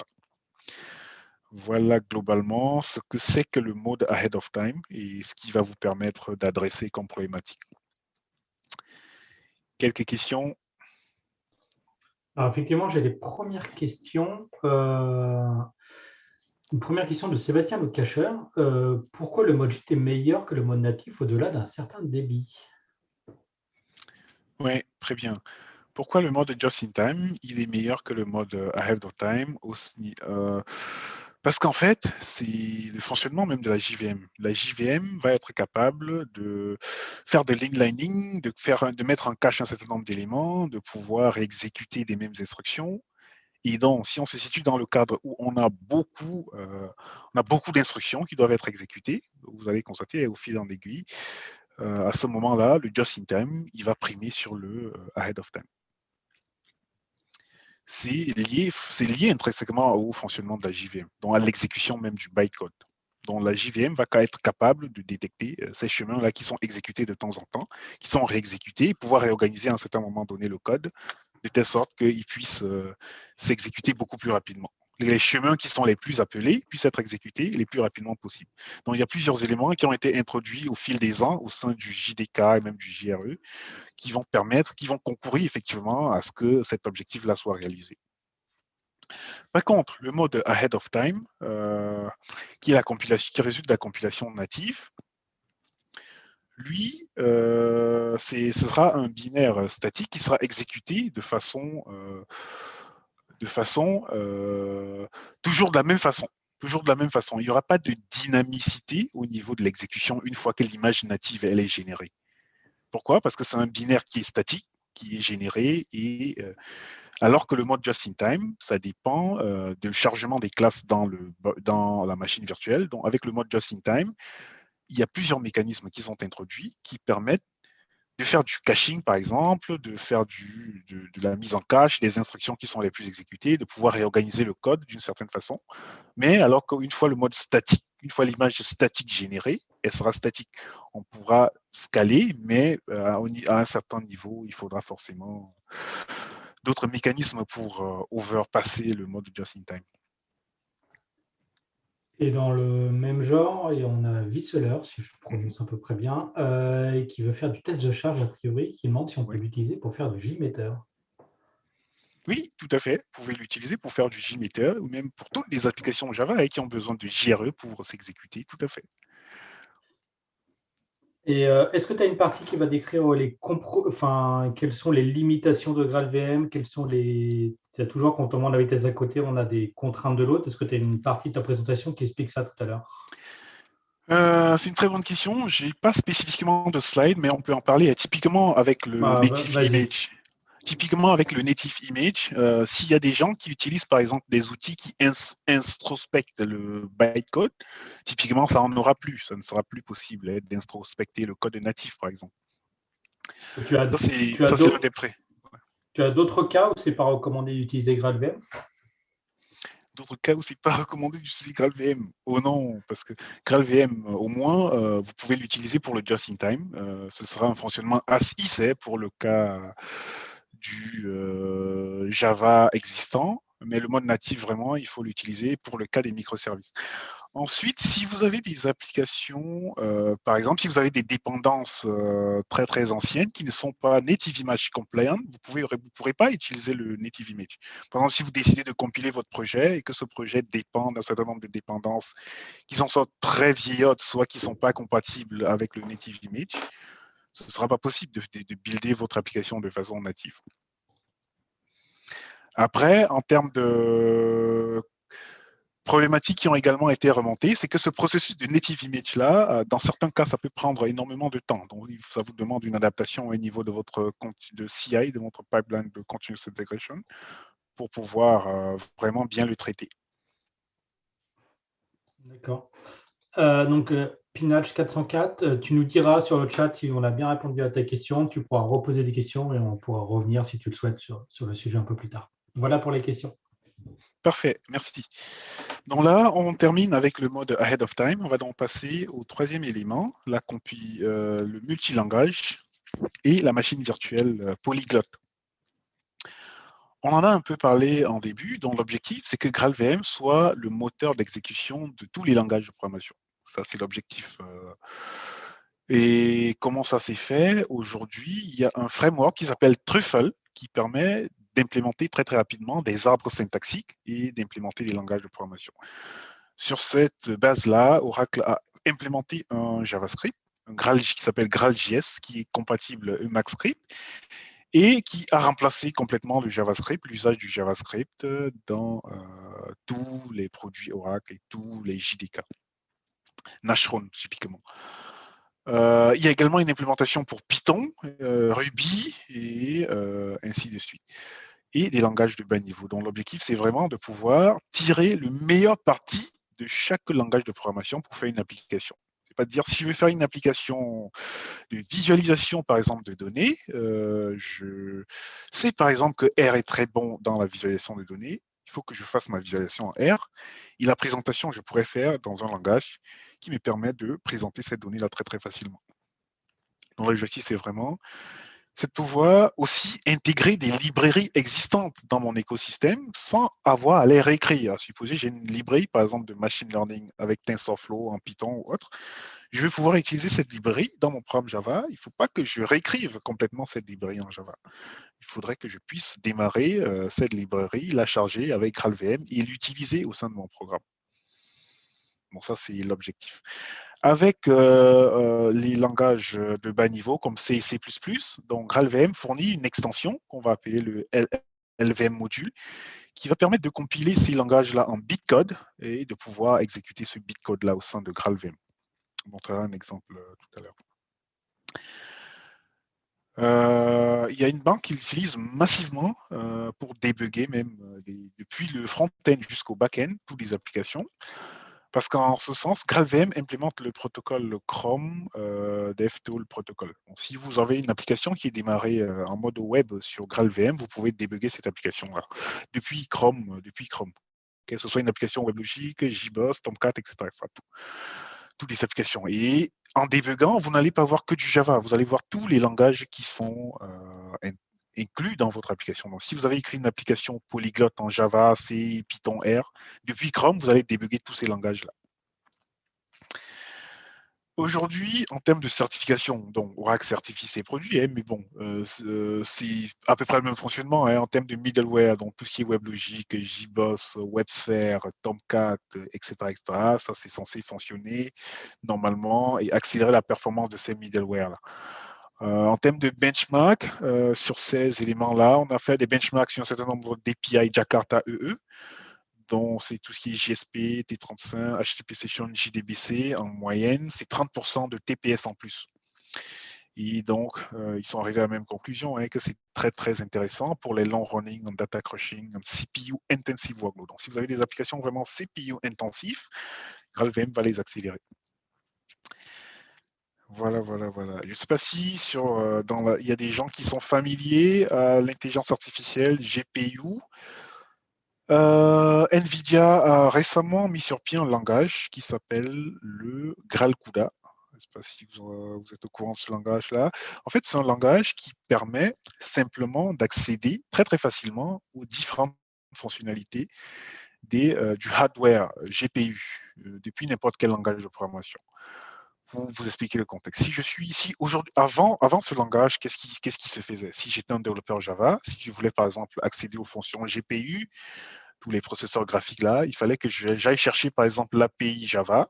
Voilà globalement ce que c'est que le mode Ahead of Time et ce qui va vous permettre d'adresser comme problématique. Quelques questions? Alors, effectivement, j'ai des premières questions. Une première question de Sébastien, notre cacheur. Pourquoi le mode JIT est meilleur que le mode natif au-delà d'un certain débit? Oui, très bien. Pourquoi le mode Just-in-Time, il est meilleur que le mode Ahead of Time parce qu'en fait, c'est le fonctionnement même de la JVM. La JVM va être capable de faire de l'inlining, de mettre en cache un certain nombre d'éléments, de pouvoir exécuter des mêmes instructions. Et donc, si on se situe dans le cadre où on a beaucoup d'instructions qui doivent être exécutées, vous allez constater au fil en aiguille, à ce moment-là, le Just-in-Time, il va primer sur le Ahead of Time. C'est lié intrinsèquement au fonctionnement de la JVM, donc à l'exécution même du bytecode. Donc la JVM va être capable de détecter ces chemins-là qui sont exécutés de temps en temps, qui sont réexécutés, et pouvoir réorganiser à un certain moment donné le code, de telle sorte qu'il puisse s'exécuter beaucoup plus rapidement. Les chemins qui sont les plus appelés puissent être exécutés les plus rapidement possible. Donc il y a plusieurs éléments qui ont été introduits au fil des ans au sein du JDK et même du JRE, qui vont concourir effectivement à ce que cet objectif-là soit réalisé. Par contre, le mode Ahead of Time, qui résulte de la compilation native, lui, ce sera un binaire statique qui sera exécuté de façon toujours de la même façon. Toujours de la même façon. Il n'y aura pas de dynamicité au niveau de l'exécution une fois que l'image native elle est générée. Pourquoi? Parce que c'est un binaire qui est statique, qui est généré, et alors que le mode Just-in-Time, ça dépend du chargement des classes dans la machine virtuelle. Donc, avec le mode Just-in-Time, il y a plusieurs mécanismes qui sont introduits qui permettent de faire du caching, par exemple, de faire de la mise en cache, des instructions qui sont les plus exécutées, de pouvoir réorganiser le code d'une certaine façon. Mais alors qu'une fois le mode statique, une fois l'image statique générée, elle sera statique. On pourra scaler, mais à un certain niveau, il faudra forcément d'autres mécanismes pour overpasser le mode just-in-time. Et dans le même genre, et on a Visseler, si je prononce à peu près bien, qui veut faire du test de charge a priori, qui demande si on peut Oui. l'utiliser pour faire du JMeter. Oui, tout à fait. Vous pouvez l'utiliser pour faire du JMeter ou même pour toutes les applications Java qui ont besoin de JRE pour s'exécuter, tout à fait. Et est-ce que tu as une partie qui va décrire quelles sont les limitations de GraalVM, c'est toujours quand on demande la vitesse à côté, on a des contraintes de l'autre. Est-ce que tu as une partie de ta présentation qui explique ça tout à l'heure? C'est une très bonne question. Je n'ai pas spécifiquement de slide, mais on peut en parler typiquement avec le native Vas-y. image. Typiquement avec le native image, s'il y a des gens qui utilisent par exemple des outils qui introspectent le bytecode, typiquement ça n'en aura plus. Ça ne sera plus possible d'introspecter le code natif par exemple. Tu as, Ça, tu as c'est l'un d'autres des prêts. tu as d'autres cas où c'est pas recommandé d'utiliser GraalVM? D'autres cas où c'est pas recommandé d'utiliser GraalVM. Oh non, parce que GraalVM, au moins, vous pouvez l'utiliser pour le just-in-time. Ce sera un fonctionnement as-is pour le cas du Java existant, mais le mode natif, vraiment, il faut l'utiliser pour le cas des microservices. Ensuite, si vous avez des applications, par exemple, si vous avez des dépendances très très anciennes qui ne sont pas native image compliant, vous ne pourrez pas utiliser le native image. Par exemple, si vous décidez de compiler votre projet et que ce projet dépend d'un certain nombre de dépendances qui sont soit très vieillottes, soit qui ne sont pas compatibles avec le native image, ce ne sera pas possible de builder votre application de façon native. Après, en termes de problématiques qui ont également été remontées, c'est que ce processus de native image-là, dans certains cas, ça peut prendre énormément de temps. Donc, ça vous demande une adaptation au niveau de votre de CI, de votre pipeline de continuous integration, pour pouvoir vraiment bien le traiter. D'accord. Donc, Pinach 404, tu nous diras sur le chat si on a bien répondu à ta question. Tu pourras reposer des questions et on pourra revenir si tu le souhaites sur le sujet un peu plus tard. Voilà pour les questions. Parfait, merci. Donc là, on termine avec le mode Ahead of Time. On va donc passer au troisième élément, le multilangage et la machine virtuelle polyglotte. On en a un peu parlé en début, dont l'objectif, c'est que GraalVM soit le moteur d'exécution de tous les langages de programmation. Ça, c'est l'objectif. Et comment ça s'est fait? Aujourd'hui, il y a un framework qui s'appelle Truffle, qui permet d'implémenter très très rapidement des arbres syntaxiques et d'implémenter les langages de programmation. Sur cette base-là, Oracle a implémenté un JavaScript, qui s'appelle GraalJS, qui est compatible EMACScript, et qui a remplacé complètement le JavaScript, l'usage du JavaScript dans tous les produits Oracle et tous les JDK. Nashron, typiquement. Il y a également une implémentation pour Python, Ruby et ainsi de suite. Et des langages de bas niveau. Donc l'objectif, c'est vraiment de pouvoir tirer le meilleur parti de chaque langage de programmation pour faire une application. C'est pas de dire si je veux faire une application de visualisation, par exemple, de données, je sais par exemple que R est très bon dans la visualisation de données. Il faut que je fasse ma visualisation en R. Et la présentation, je pourrais faire dans un langage qui me permet de présenter cette donnée-là très, très facilement. Donc l'objectif, c'est vraiment de pouvoir aussi intégrer des librairies existantes dans mon écosystème sans avoir à les réécrire. Supposez j'ai une librairie, par exemple, de machine learning avec TensorFlow en Python ou autre. Je vais pouvoir utiliser cette librairie dans mon programme Java. Il ne faut pas que je réécrive complètement cette librairie en Java. Il faudrait que je puisse démarrer cette librairie, la charger avec GraalVM et l'utiliser au sein de mon programme. Bon, ça, c'est l'objectif. Avec les langages de bas niveau comme C et C++, donc GraalVM fournit une extension qu'on va appeler le LVM module qui va permettre de compiler ces langages-là en bitcode et de pouvoir exécuter ce bitcode-là au sein de GraalVM. Je vous montrerai un exemple tout à l'heure. Il y a une banque qui l'utilise massivement pour débugger même depuis le front-end jusqu'au back-end, toutes les applications. Parce qu'en ce sens, GraalVM implémente le protocole Chrome DevTool Protocol. Donc, si vous avez une application qui est démarrée en mode web sur GraalVM, vous pouvez débugger cette application-là depuis Chrome. Que ce soit une application WebLogic, JBoss, Tomcat, etc. Toutes les applications. Et en débuguant, vous n'allez pas voir que du Java. Vous allez voir tous les langages qui sont inclus dans votre application. Donc, si vous avez écrit une application polyglotte en Java, C, Python, R, depuis Chrome, vous allez débugger tous ces langages-là. Aujourd'hui, en termes de certification, donc Oracle certifie ses produits, mais bon, c'est à peu près le même fonctionnement en termes de middleware, donc tout ce qui est WebLogic, JBoss, WebSphere, Tomcat, etc., etc. Ça, c'est censé fonctionner normalement et accélérer la performance de ces middleware-là. En termes de benchmark, sur ces éléments-là, on a fait des benchmarks sur un certain nombre d'API Jakarta EE, dont c'est tout ce qui est JSP, T35, HTTP Session, JDBC en moyenne, c'est 30% de TPS en plus. Et donc, ils sont arrivés à la même conclusion, que c'est très, très intéressant pour les long running en data crushing, en CPU intensive workload. Donc, si vous avez des applications vraiment CPU intensifs, GraalVM va les accélérer. Voilà. Je ne sais pas si il y a des gens qui sont familiers à l'intelligence artificielle, GPU. NVIDIA a récemment mis sur pied un langage qui s'appelle le GraalCUDA. Je ne sais pas si vous êtes au courant de ce langage-là. En fait, c'est un langage qui permet simplement d'accéder très très facilement aux différentes fonctionnalités du hardware GPU depuis n'importe quel langage de programmation. Vous expliquer le contexte. Si je suis ici aujourd'hui, avant ce langage, qu'est-ce qui se faisait? Si j'étais un développeur Java, si je voulais par exemple accéder aux fonctions GPU, tous les processeurs graphiques là, il fallait que j'aille chercher par exemple l'API Java.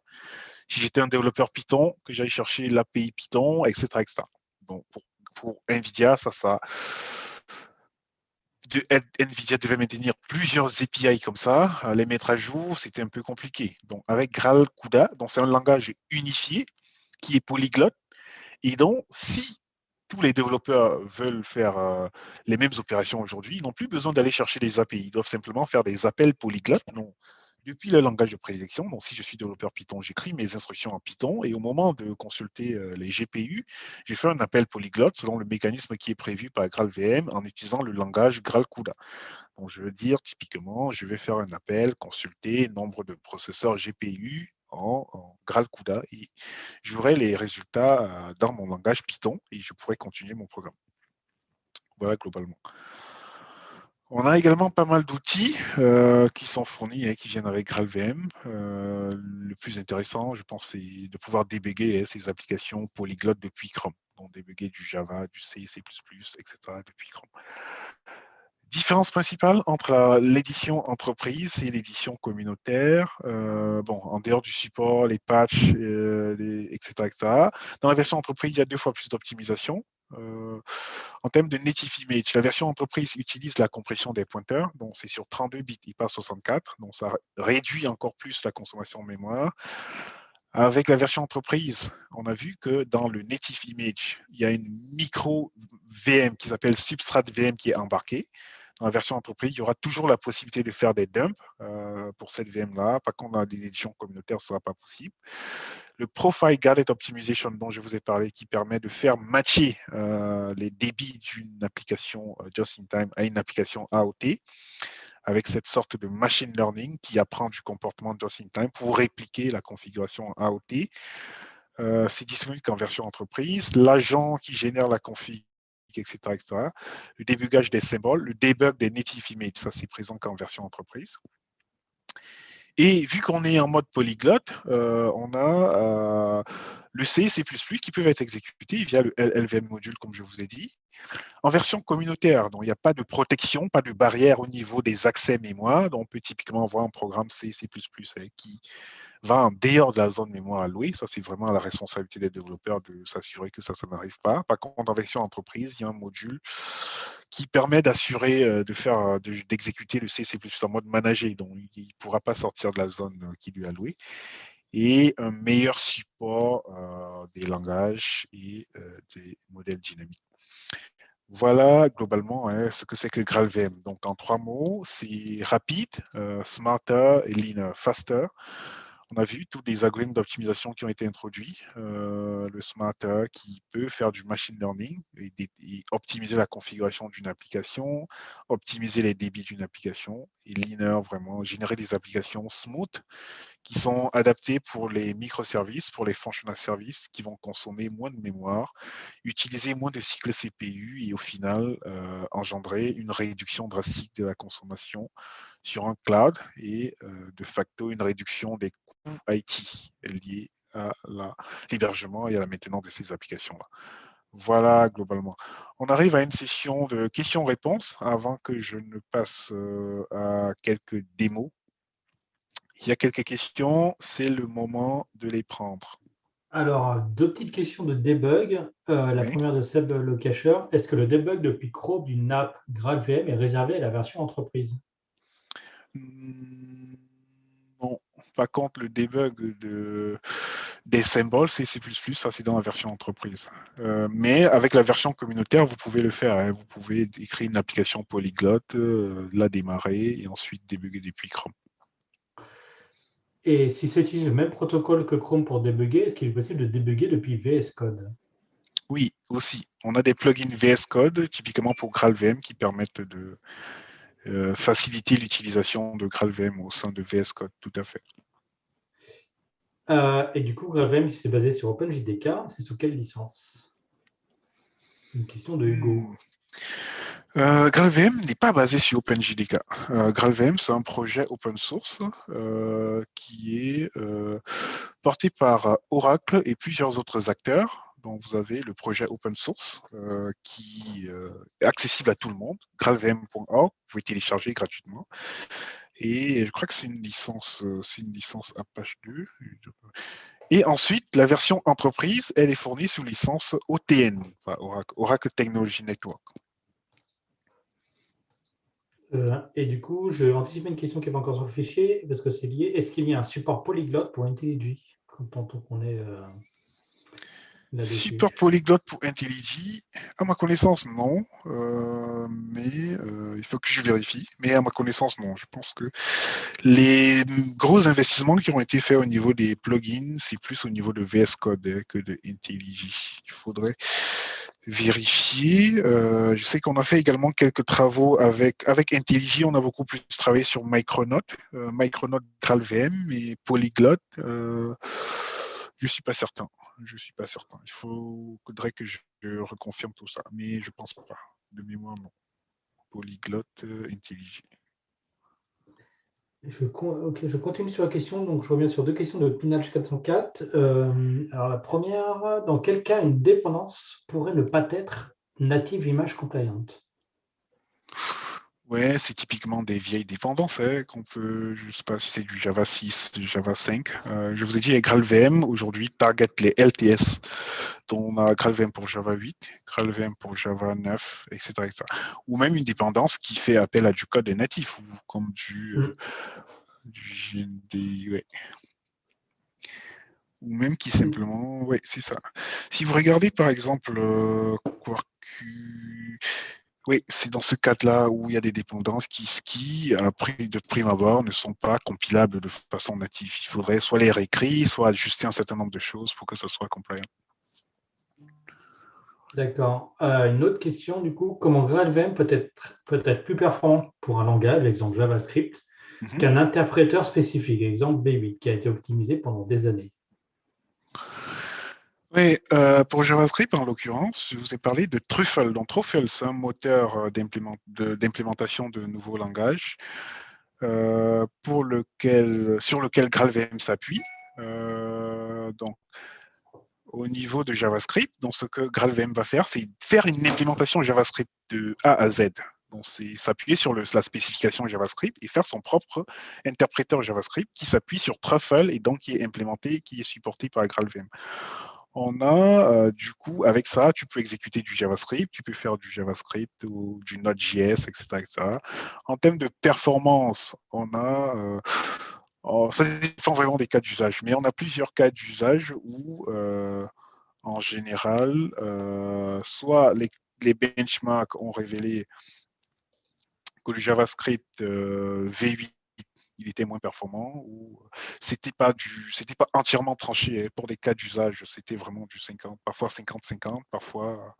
Si j'étais un développeur Python, que j'aille chercher l'API Python, etc., etc. Donc pour NVIDIA, NVIDIA devait maintenir plusieurs API comme ça, les mettre à jour, c'était un peu compliqué. Donc avec GraalCUDA, donc c'est un langage unifié qui est polyglotte, et donc si tous les développeurs veulent faire les mêmes opérations aujourd'hui, ils n'ont plus besoin d'aller chercher des API. Ils doivent simplement faire des appels polyglottes depuis le langage de prédilection. Donc, si je suis développeur Python, j'écris mes instructions en Python et au moment de consulter les GPU, j'ai fait un appel polyglotte selon le mécanisme qui est prévu par GraalVM en utilisant le langage GraalCUDA. Donc, je veux dire, typiquement, je vais faire un appel, consulter nombre de processeurs GPU en GraalCUDA et j'aurai les résultats dans mon langage Python et je pourrai continuer mon programme. Voilà globalement. On a également pas mal d'outils qui sont fournis et qui viennent avec GraalVM. Le plus intéressant, je pense, c'est de pouvoir débugger ces applications polyglottes depuis Chrome. Donc débugger du Java, du C, C++, etc. depuis Chrome. Différence principale entre l'édition entreprise et l'édition communautaire. En dehors du support, les patchs, etc., etc. Dans la version entreprise, il y a 2 fois plus d'optimisation. En termes de native image, la version entreprise utilise la compression des pointeurs, donc c'est sur 32 bits, il passe 64, donc ça réduit encore plus la consommation de mémoire. Avec la version entreprise, on a vu que dans le native image, il y a une micro VM qui s'appelle Substrate VM qui est embarquée. Dans la version entreprise, il y aura toujours la possibilité de faire des dumps pour cette VM-là. Par contre, dans l'édition communautaire, ce ne sera pas possible. Le Profile Guarded Optimization dont je vous ai parlé, qui permet de faire matcher les débits d'une application just-in-time à une application AOT, avec cette sorte de machine learning qui apprend du comportement just-in-time pour répliquer la configuration AOT. C'est disponible qu'en version entreprise. L'agent qui génère la config, etc., etc. Le débugage des symboles, le debug des native images, ça c'est présent qu'en version entreprise. Et vu qu'on est en mode polyglotte, on a le C et C++ qui peuvent être exécutés via le LLVM module, comme je vous ai dit. En version communautaire, donc il n'y a pas de protection, pas de barrière au niveau des accès mémoire. Donc on peut typiquement avoir un programme C, C++ qui va en dehors de la zone mémoire allouée. Ça, c'est vraiment la responsabilité des développeurs de s'assurer que ça n'arrive pas. Par contre, en version entreprise, il y a un module qui permet d'assurer d'exécuter le C++ en mode managé. Donc, il ne pourra pas sortir de la zone qui lui est allouée. Et un meilleur support des langages et des modèles dynamiques. Voilà globalement ce que c'est que GraalVM. Donc en 3 mots, c'est rapide, smarter et leaner, faster. On a vu tous les algorithmes d'optimisation qui ont été introduits, le Smarter qui peut faire du machine learning et optimiser la configuration d'une application, optimiser les débits d'une application, et Leaner vraiment générer des applications smooth qui sont adaptés pour les microservices, pour les functional services qui vont consommer moins de mémoire, utiliser moins de cycles CPU et au final engendrer une réduction drastique de la consommation sur un cloud et de facto une réduction des coûts IT liés à l'hébergement et à la maintenance de ces applications-là. Voilà, globalement. On arrive à une session de questions-réponses avant que je ne passe à quelques démos. Il y a quelques questions, c'est le moment de les prendre. Alors, deux petites questions de debug. La Oui. première de Seb le cacheur. Est-ce que le debug depuis Chrome d'une app GraalVM est réservé à la version entreprise? Non. Par contre, le debug des symboles, c'est C++, ça c'est dans la version entreprise. Mais avec la version communautaire, vous pouvez le faire. Hein. Vous pouvez écrire une application polyglotte, la démarrer et ensuite débugger depuis Chrome. Et si ça utilise le même protocole que Chrome pour débugger, est-ce qu'il est possible de débugger depuis VS Code? Oui, aussi. On a des plugins VS Code, typiquement pour GraalVM, qui permettent de faciliter l'utilisation de GraalVM au sein de VS Code, tout à fait. Et du coup, GraalVM, si c'est basé sur OpenJDK, c'est sous quelle licence? Une question de Hugo. GraalVM n'est pas basé sur OpenJDK. GraalVM, c'est un projet open source qui est porté par Oracle et plusieurs autres acteurs. Donc, vous avez le projet open source qui est accessible à tout le monde, graalvm.org, vous pouvez télécharger gratuitement. Et je crois que c'est une licence Apache 2. Et ensuite, la version entreprise, elle est fournie sous licence OTN, Oracle Technology Network. Et du coup, je vais anticiper une question qui n'est pas encore sur le fichier, parce que c'est lié. Est-ce qu'il y a un support polyglotte pour IntelliJ, tant qu'on est là-dessus? Support polyglotte pour IntelliJ, à ma connaissance, non. Mais il faut que je vérifie. Mais à ma connaissance, non. Je pense que les gros investissements qui ont été faits au niveau des plugins, c'est plus au niveau de VS Code que de IntelliJ. Il faudrait vérifier. Je sais qu'on a fait également quelques travaux avec IntelliJ. On a beaucoup plus travaillé sur Micronaut, Micronaut GraalVM et Polyglot. Je suis pas certain. Je suis pas certain. Faudrait que je reconfirme tout ça, mais je pense pas. De mémoire, non. Polyglot, IntelliJ. Je continue sur la question, donc je reviens sur deux questions de Pinage 404. Alors la première, dans quel cas une dépendance pourrait ne pas être native image compliant? Ouais, c'est typiquement des vieilles dépendances qu'on peut, je sais pas si c'est du Java 6, du Java 5. Je vous ai dit, les GraalVM aujourd'hui target les LTS. Donc on a GraalVM pour Java 8, GraalVM pour Java 9, etc., etc. Ou même une dépendance qui fait appel à du code natif, ou comme du GND, ouais. Ou même qui simplement, ouais, c'est ça. Si vous regardez par exemple Quarku, oui, c'est dans ce cadre-là où il y a des dépendances qui de prime abord, ne sont pas compilables de façon native. Il faudrait soit les réécrire, soit ajuster un certain nombre de choses pour que ce soit compliant. D'accord. Une autre question, du coup, comment GraalVM peut être plus performant pour un langage, exemple JavaScript, qu'un interpréteur spécifique, exemple B8, qui a été optimisé pendant des années? Oui, pour JavaScript, en l'occurrence, je vous ai parlé de Truffle. Donc, Truffle, c'est un moteur d'implémentation de nouveaux langages sur lequel GraalVM s'appuie. Donc, au niveau de JavaScript, donc ce que GraalVM va faire, c'est faire une implémentation JavaScript de A à Z. Donc, c'est s'appuyer sur la spécification JavaScript et faire son propre interpréteur JavaScript qui s'appuie sur Truffle et donc qui est implémenté, qui est supporté par GraalVM. On a, du coup, avec ça, tu peux exécuter du JavaScript, tu peux faire du JavaScript ou du Node.js, etc., etc. En termes de performance, on a, ça dépend vraiment des cas d'usage, mais on a plusieurs cas d'usage où, en général, soit les benchmarks ont révélé que le JavaScript V8 il était moins performant ou c'était pas entièrement tranché. Pour des cas d'usage, c'était vraiment du 50, parfois 50-50, parfois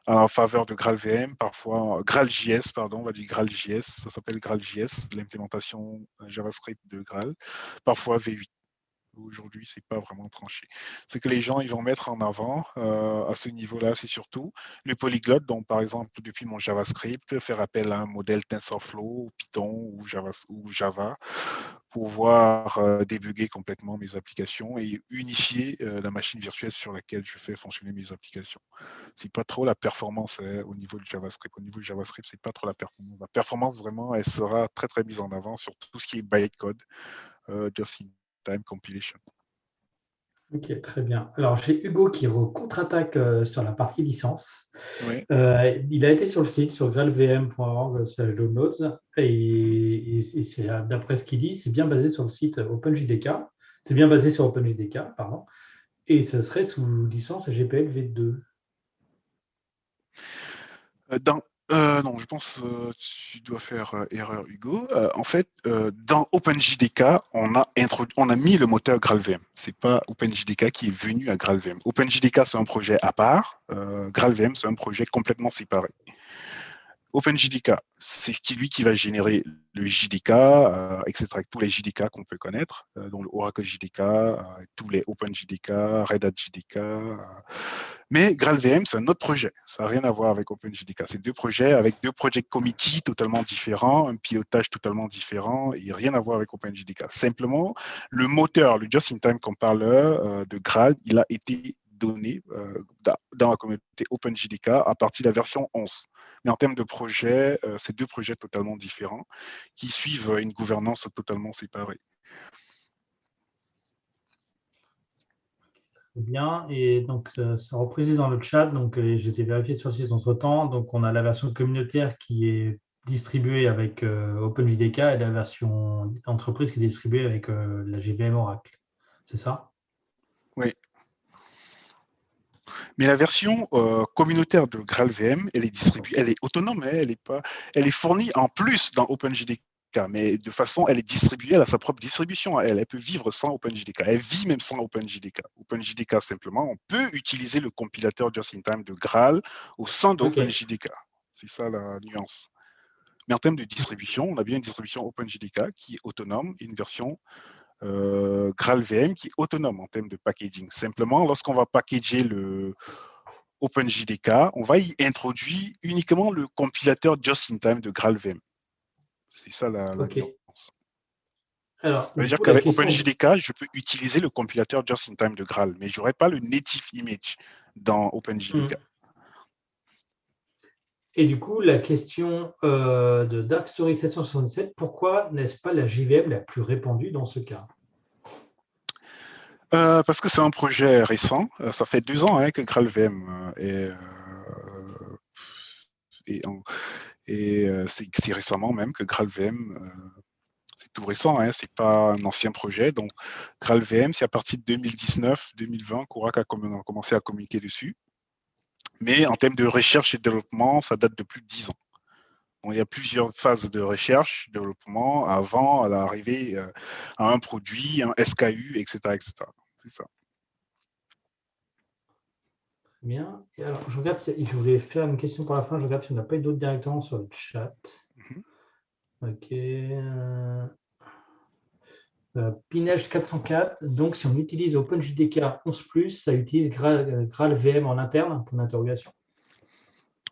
en faveur de GraalVM, parfois GraalJS, pardon, on va dire GraalJS, ça s'appelle GraalJS, l'implémentation JavaScript de Graal, parfois V8. Aujourd'hui, c'est pas vraiment tranché. Ce que les gens ils vont mettre en avant à ce niveau-là, c'est surtout le polyglotte. Donc, par exemple, depuis mon JavaScript, faire appel à un modèle TensorFlow, Python ou Java pour pouvoir débugger complètement mes applications et unifier la machine virtuelle sur laquelle je fais fonctionner mes applications. C'est pas trop la performance au niveau du JavaScript. Au niveau du JavaScript, c'est pas trop la performance. La performance, vraiment, elle sera très, très mise en avant sur tout ce qui est bytecode, just-in-time compilation. Ok, très bien. Alors, j'ai Hugo qui contre-attaque sur la partie licence. Oui. Il a été sur le site, sur graalvm.org/downloads, et c'est, d'après ce qu'il dit, c'est bien basé sur le site OpenJDK. C'est bien basé sur OpenJDK, pardon, et ça serait sous licence GPL v2. Non, je pense que tu dois faire erreur, Hugo. En fait, dans OpenJDK, on a mis le moteur GraalVM. C'est pas OpenJDK qui est venu à GraalVM. OpenJDK, c'est un projet à part. GraalVM, c'est un projet complètement séparé. OpenJDK, c'est lui qui va générer le JDK, etc. Avec tous les JDK qu'on peut connaître, dont le Oracle JDK, tous les OpenJDK, Red Hat JDK. Mais GraalVM, c'est un autre projet. Ça n'a rien à voir avec OpenJDK. C'est deux projets avec deux project committees totalement différents, un pilotage totalement différent et rien à voir avec OpenJDK. Simplement, le moteur, le Just-in-Time Compiler de Graal, il a été donné dans la communauté OpenJDK à partir de la version 11. Mais en termes de projets, c'est deux projets totalement différents qui suivent une gouvernance totalement séparée. Bien, et donc ça reprécise dans le chat, donc j'ai été vérifié sur le site entre-temps, donc on a la version communautaire qui est distribuée avec OpenJDK et la version entreprise qui est distribuée avec la JVM Oracle. C'est ça? Oui. Mais la version communautaire de GraalVM, elle est distribuée, elle est autonome, hein, elle est fournie en plus dans OpenJDK, mais de façon, elle est distribuée, elle a sa propre distribution, elle peut vivre sans OpenJDK, elle vit même sans OpenJDK. OpenJDK, simplement, on peut utiliser le compilateur just-in-time de Graal au sein d'OpenJDK. Okay. C'est ça la nuance. Mais en termes de distribution, on a bien une distribution OpenJDK qui est autonome et une version GraalVM qui est autonome en termes de packaging. Simplement, lorsqu'on va packager le OpenJDK, on va y introduire uniquement le compilateur just-in-time de GraalVM. C'est ça la nuance. Alors, ça veut dire qu'avec OpenJDK, je peux utiliser le compilateur just-in-time de Graal, mais je n'aurai pas le native image dans OpenJDK. Et du coup, la question de Dark Story 777, pourquoi n'est-ce pas la JVM la plus répandue dans ce cas? Parce que c'est un projet récent. Ça fait 2 ans que GraalVM c'est récemment même que GraalVM, c'est tout récent, hein, c'est pas un ancien projet. Donc, GraalVM, c'est à partir de 2019-2020 qu'Oracle a commencé à communiquer dessus. Mais en termes de recherche et de développement, ça date de plus de 10 ans. Donc, il y a plusieurs phases de recherche, développement, avant l'arrivée à un produit, un SKU, etc. etc. C'est ça. Bien. Et alors, je regarde, je voulais faire une question pour la fin. Je regarde si on n'a pas eu d'autres directement sur le chat. Ok. Pinage 404. Donc, si on utilise OpenJDK 11+, ça utilise GraalVM en interne, pour l'interrogation.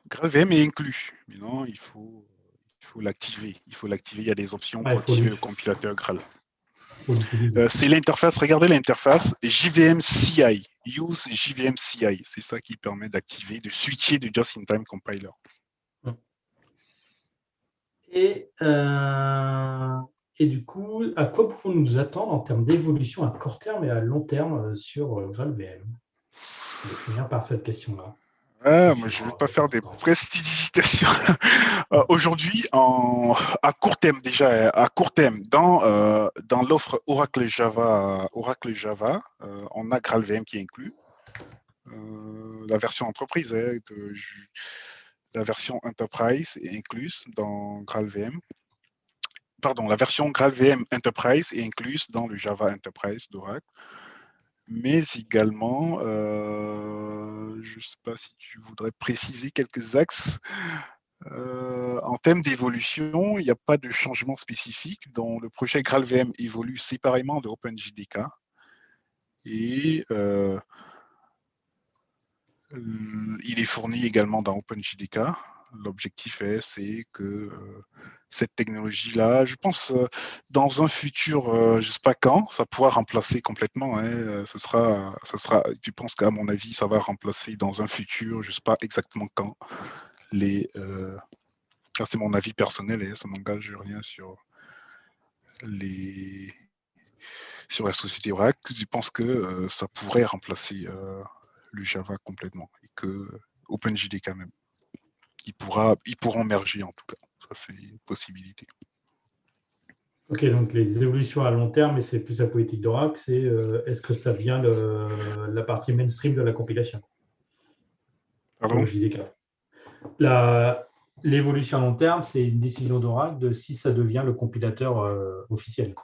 GraalVM est inclus. Maintenant, il faut l'activer. Il faut l'activer. Il y a des options pour activer le compilateur Graal. C'est l'interface. Regardez l'interface JVM CI. Use JVM CI. C'est ça qui permet d'activer, de switcher de Just-in-Time Compiler. Et du coup, à quoi pouvons-nous nous attendre en termes d'évolution à court terme et à long terme sur GraalVM? Je vais finir par cette question-là. Moi, je ne vais pas faire des prestidigitations. Aujourd'hui, à court terme déjà, dans l'offre Oracle Java, on a GraalVM qui est inclus. La version entreprise, la version Enterprise est incluse dans GraalVM. pardon, la version GraalVM Enterprise est incluse dans le Java Enterprise d'Oracle. Mais également, je ne sais pas si tu voudrais préciser quelques axes. En termes d'évolution, il n'y a pas de changement spécifique. Dans le projet GraalVM évolue séparément de OpenJDK. Et il est fourni également dans OpenJDK. L'objectif c'est que cette technologie-là, je pense, dans un futur, je ne sais pas quand, ça pourra remplacer complètement. Je pense qu'à mon avis, ça va remplacer dans un futur, je ne sais pas exactement quand, ça c'est mon avis personnel et ça n'engage rien sur la société Oracle. Je pense que ça pourrait remplacer le Java complètement et que OpenJDK même. Ils pourront merger en tout cas. Ça, c'est une possibilité. Ok, donc les évolutions à long terme, et c'est plus la politique d'Oracle, c'est est-ce que ça vient de la partie mainstream de la compilation pour Pardon? le JDK. L'évolution à long terme, c'est une décision d'Oracle de si ça devient le compilateur officiel.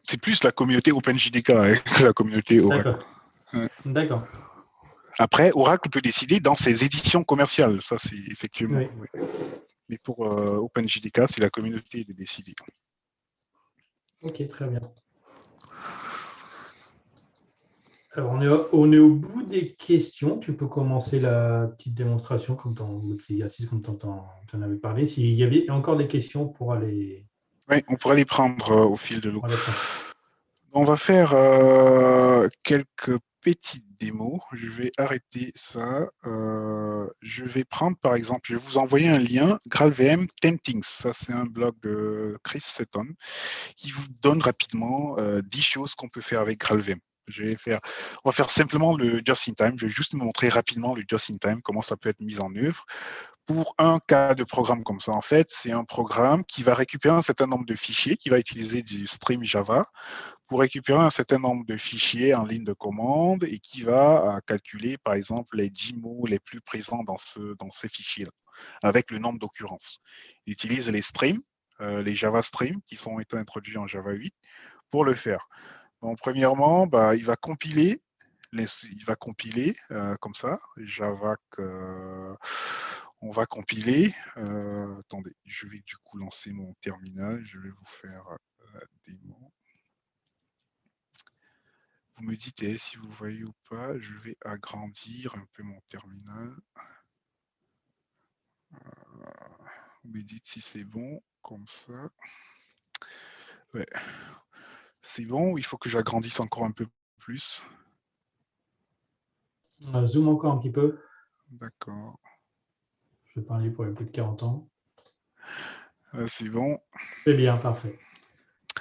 C'est plus la communauté OpenJDK que la communauté Oracle. D'accord. Après, Oracle peut décider dans ses éditions commerciales. Ça, c'est effectivement. Oui. Ouais. Mais pour OpenJDK, c'est la communauté de décider. Ok, très bien. Alors, on est au bout des questions. Tu peux commencer la petite démonstration, le petit exercice comme tu en avais parlé. S'il y avait encore des questions pour aller... Oui, on pourrait les prendre au fil de l'eau. Voilà. On va faire quelques petites démos. Je vais arrêter ça. Je vais prendre, par exemple, je vais vous envoyer un lien, GraalVM 10 Things. Ça, c'est un blog de Chris Seton qui vous donne rapidement 10 choses qu'on peut faire avec GraalVM. On va faire simplement le just-in-time. Je vais juste vous montrer rapidement le just-in-time, comment ça peut être mis en œuvre. Pour un cas de programme comme ça, en fait, c'est un programme qui va récupérer un certain nombre de fichiers, qui va utiliser du stream Java pour récupérer un certain nombre de fichiers en ligne de commande et qui va calculer, par exemple, les 10 mots les plus présents dans ces fichiers-là, avec le nombre d'occurrences. Il utilise les streams, les Java streams qui sont été introduits en Java 8 pour le faire. Donc, premièrement, il va compiler comme ça, Java on va compiler. Attendez, je vais du coup lancer mon terminal. Je vais vous faire la démo. Vous me dites si vous voyez ou pas. Je vais agrandir un peu mon terminal. Vous me dites si c'est bon, comme ça. Ouais. C'est bon ou il faut que j'agrandisse encore un peu plus? Zoom encore un petit peu. D'accord. Je vais parler pour les plus de 40 ans. C'est bon. C'est bien, parfait.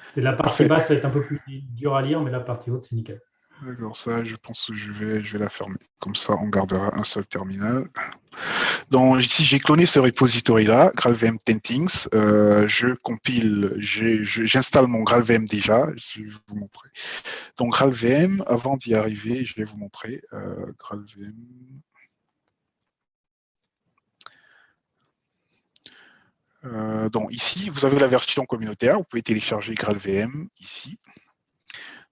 C'est la partie basse, ça va être un peu plus dur à lire, mais la partie haute, c'est nickel. D'accord, ça, je pense que je vais la fermer. Comme ça, on gardera un seul terminal. Donc, ici, j'ai cloné ce repository-là, GraalVM 10 Things. Je compile, j'installe mon GraalVM déjà. Je vais vous montrer. Donc, GraalVM, avant d'y arriver, je vais vous montrer GraalVM. Donc, ici, vous avez la version communautaire. Vous pouvez télécharger GraalVM ici.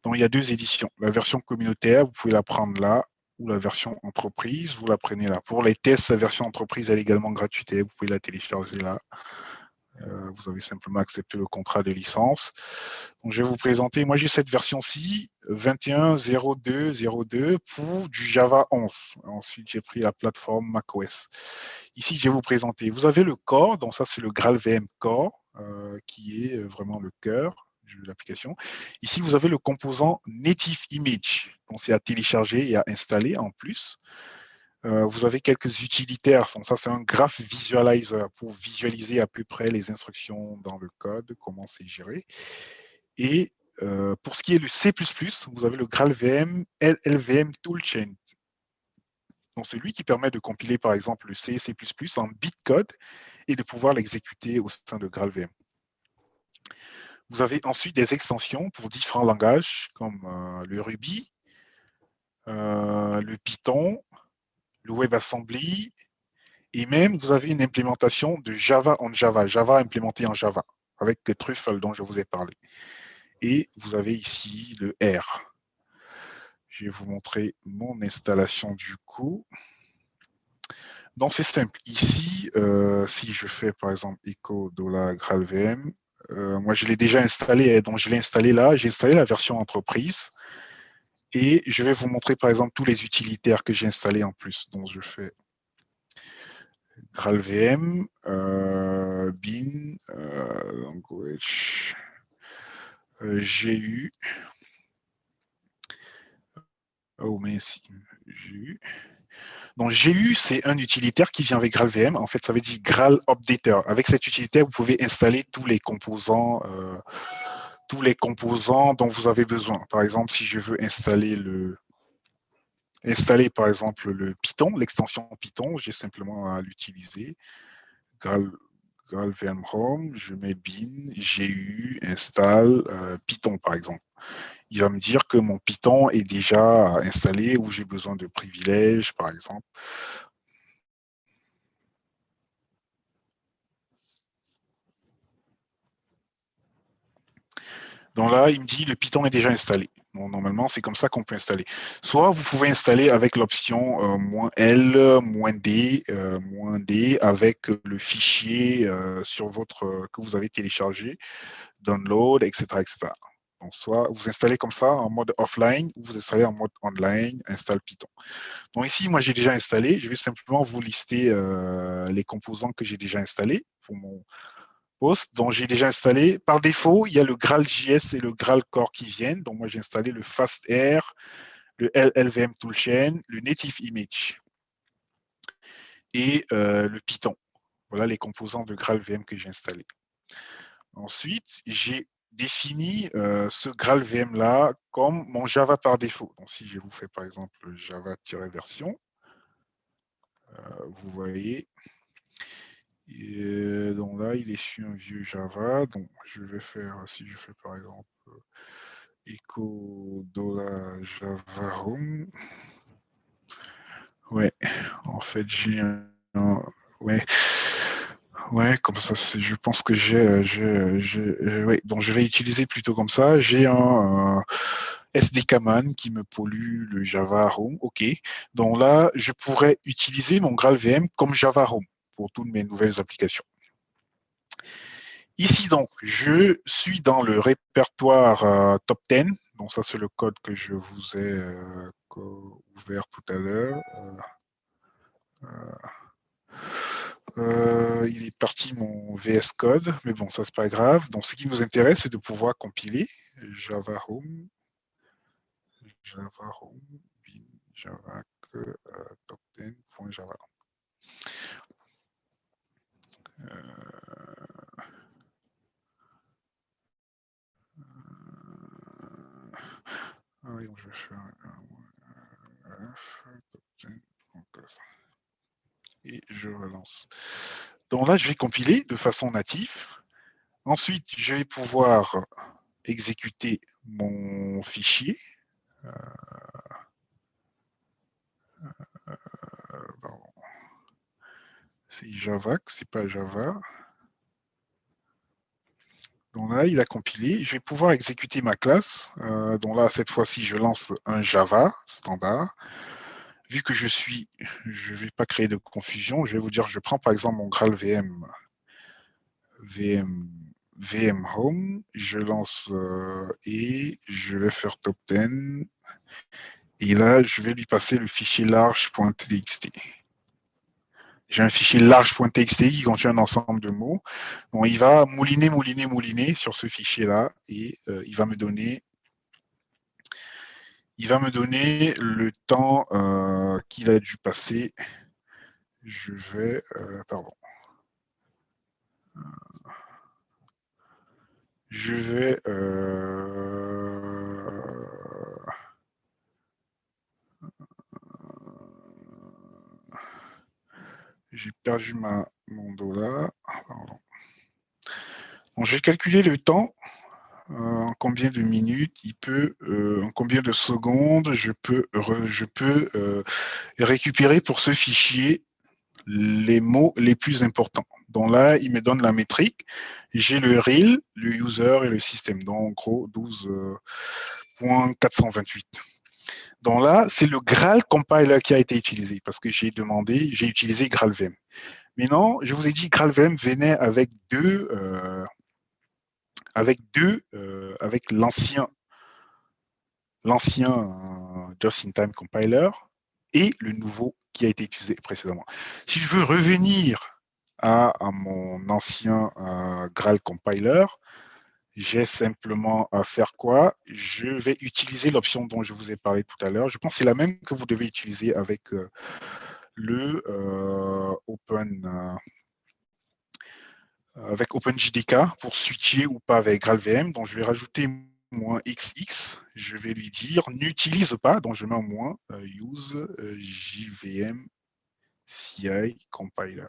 Donc, il y a deux éditions. La version communautaire, vous pouvez la prendre là, ou la version entreprise, vous la prenez là. Pour les tests, la version entreprise, elle est également gratuite et vous pouvez la télécharger là. Vous avez simplement accepté le contrat de licence. Donc, je vais vous présenter, moi j'ai cette version-ci, 21.02.02 pour du Java 11. Ensuite, j'ai pris la plateforme macOS. Ici, je vais vous présenter, vous avez le core, donc ça c'est le GraalVM Core, qui est vraiment le cœur de l'application. Ici, vous avez le composant Native Image, donc c'est à télécharger et à installer en plus. Vous avez quelques utilitaires. Ça, c'est un graph visualizer pour visualiser à peu près les instructions dans le code, comment c'est géré. Et pour ce qui est du C++, vous avez le GraalVM LLVM Toolchain. Donc, c'est lui qui permet de compiler, par exemple, le C et C++ en bitcode et de pouvoir l'exécuter au sein de GraalVM. Vous avez ensuite des extensions pour différents langages, comme le Ruby, le Python, le WebAssembly Et même, vous avez une implémentation de Java en Java, Java implémenté en Java, avec Truffle dont je vous ai parlé. Et vous avez ici le R. Je vais vous montrer mon installation du coup. Donc, c'est simple. Ici, si je fais par exemple echo $graalvm, moi je l'ai déjà installé, donc je l'ai installé là, j'ai installé la version entreprise et je vais vous montrer par exemple tous les utilitaires que j'ai installés en plus. Donc, je fais graalvm, bin, language, GU, oh mais si, GU. Donc GU, c'est un utilitaire qui vient avec GraalVM. En fait, ça veut dire Graal Updater. Avec cet utilitaire, vous pouvez installer tous les composants dont vous avez besoin. Par exemple, si je veux installer par exemple le Python, l'extension Python, j'ai simplement à l'utiliser. GraalVM Home, je mets bin, GU, install, Python par exemple. Il va me dire que mon Python est déjà installé ou j'ai besoin de privilèges par exemple. Donc là, il me dit le Python est déjà installé. Bon, normalement, c'est comme ça qu'on peut installer. Soit vous pouvez installer avec l'option -L, -D avec le fichier que vous avez téléchargé, download, etc., etc. Donc, soit vous installez comme ça en mode offline ou vous installez en mode online, installe Python. Donc ici, moi, j'ai déjà installé. Je vais simplement vous lister les composants que j'ai déjà installés pour mon poste dont j'ai déjà installé. Par défaut, il y a le GraalJS et le GraalCore qui viennent. Donc, moi, j'ai installé le FastR, le LLVM Toolchain, le Native Image et le Python. Voilà les composants de GraalVM que j'ai installés. Ensuite, j'ai défini ce GraalVM-là comme mon Java par défaut. Donc, si je vous fais par exemple Java-version, vous voyez, et donc là, il est sur un vieux Java. Donc, je vais faire, si je fais par exemple echo $java home. Ouais, en fait, j'ai un. Ouais. Ouais, comme ça, je pense que ouais, donc je vais utiliser plutôt comme ça. J'ai un SDKman qui me pollue le Java Home. OK. Donc là, je pourrais utiliser mon GraalVM comme Java Home pour toutes mes nouvelles applications. Ici, donc, je suis dans le répertoire top 10. Donc, ça, c'est le code que je vous ai ouvert tout à l'heure. Il est parti mon VS Code, mais bon, ça, c'est pas grave. Donc, ce qui nous intéresse, c'est de pouvoir compiler Java Home, bin, Java, top 10.java. Oui, je vais faire et je relance. Donc là, je vais compiler de façon native. Ensuite, je vais pouvoir exécuter mon fichier. C'est Java, c'est pas Java. Donc là, il a compilé. Je vais pouvoir exécuter ma classe. Donc là, cette fois-ci, je lance un Java standard. Vu que je ne vais pas créer de confusion, je vais vous dire, je prends par exemple mon GraalVM VM Home, je lance et je vais faire top 10. Et là, je vais lui passer le fichier large.txt. J'ai un fichier large.txt qui contient un ensemble de mots. Bon, il va mouliner sur ce fichier-là et il va me donner le temps qu'il a dû passer. Je vais, pardon. Je vais j'ai perdu mon dollar. Pardon. Bon, je vais calculer le temps. En combien de minutes en combien de secondes je peux récupérer pour ce fichier les mots les plus importants. Donc là, il me donne la métrique. J'ai le real, le user et le système. Donc en gros, 12.428. Donc là, c'est le Graal compiler qui a été utilisé parce que j'ai utilisé GraalVM. Mais non, je vous ai dit GraalVM venait avec l'ancien just-in-time compiler et le nouveau qui a été utilisé précédemment. Si je veux revenir à mon ancien Graal compiler, j'ai simplement à faire quoi? Je vais utiliser l'option dont je vous ai parlé tout à l'heure. Je pense que c'est la même que vous devez utiliser avec le avec OpenJDK pour switcher ou pas avec GraalVM. Donc, je vais rajouter -XX. Je vais lui dire n'utilise pas, donc je mets en moins use JVM CI compiler.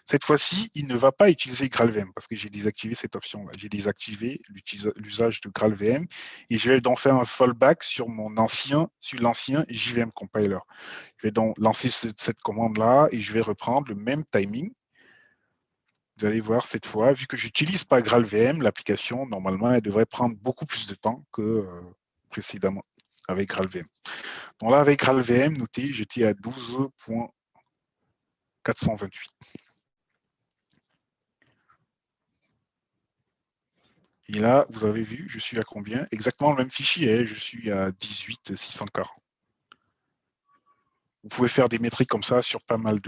Cette fois-ci, il ne va pas utiliser GraalVM parce que j'ai désactivé cette option-là. J'ai désactivé l'usage de GraalVM et je vais donc faire un fallback sur l'ancien JVM compiler. Je vais donc lancer cette commande-là et je vais reprendre le même timing. Vous allez voir cette fois, vu que je n'utilise pas GraalVM, l'application, normalement, elle devrait prendre beaucoup plus de temps que précédemment avec GraalVM. Donc là, avec GraalVM, notez, j'étais à 12.428. Et là, vous avez vu, je suis à combien? Exactement le même fichier, je suis à 18.640. Vous pouvez faire des métriques comme ça sur pas mal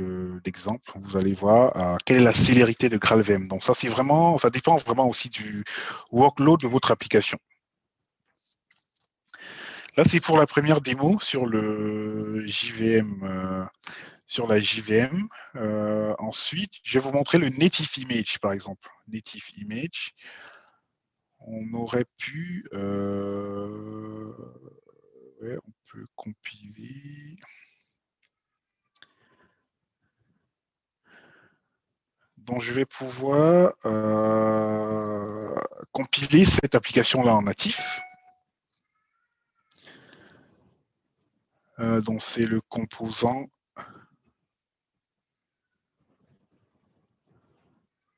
d'exemples. Vous allez voir quelle est la célérité de GraalVM. Donc ça, ça dépend vraiment aussi du workload de votre application. Là, c'est pour la première démo sur le JVM, sur la JVM. Ensuite, je vais vous montrer le native image, par exemple. Native image. On aurait pu, ouais, on peut compiler. Donc, je vais pouvoir compiler cette application-là en natif. Donc, c'est le composant.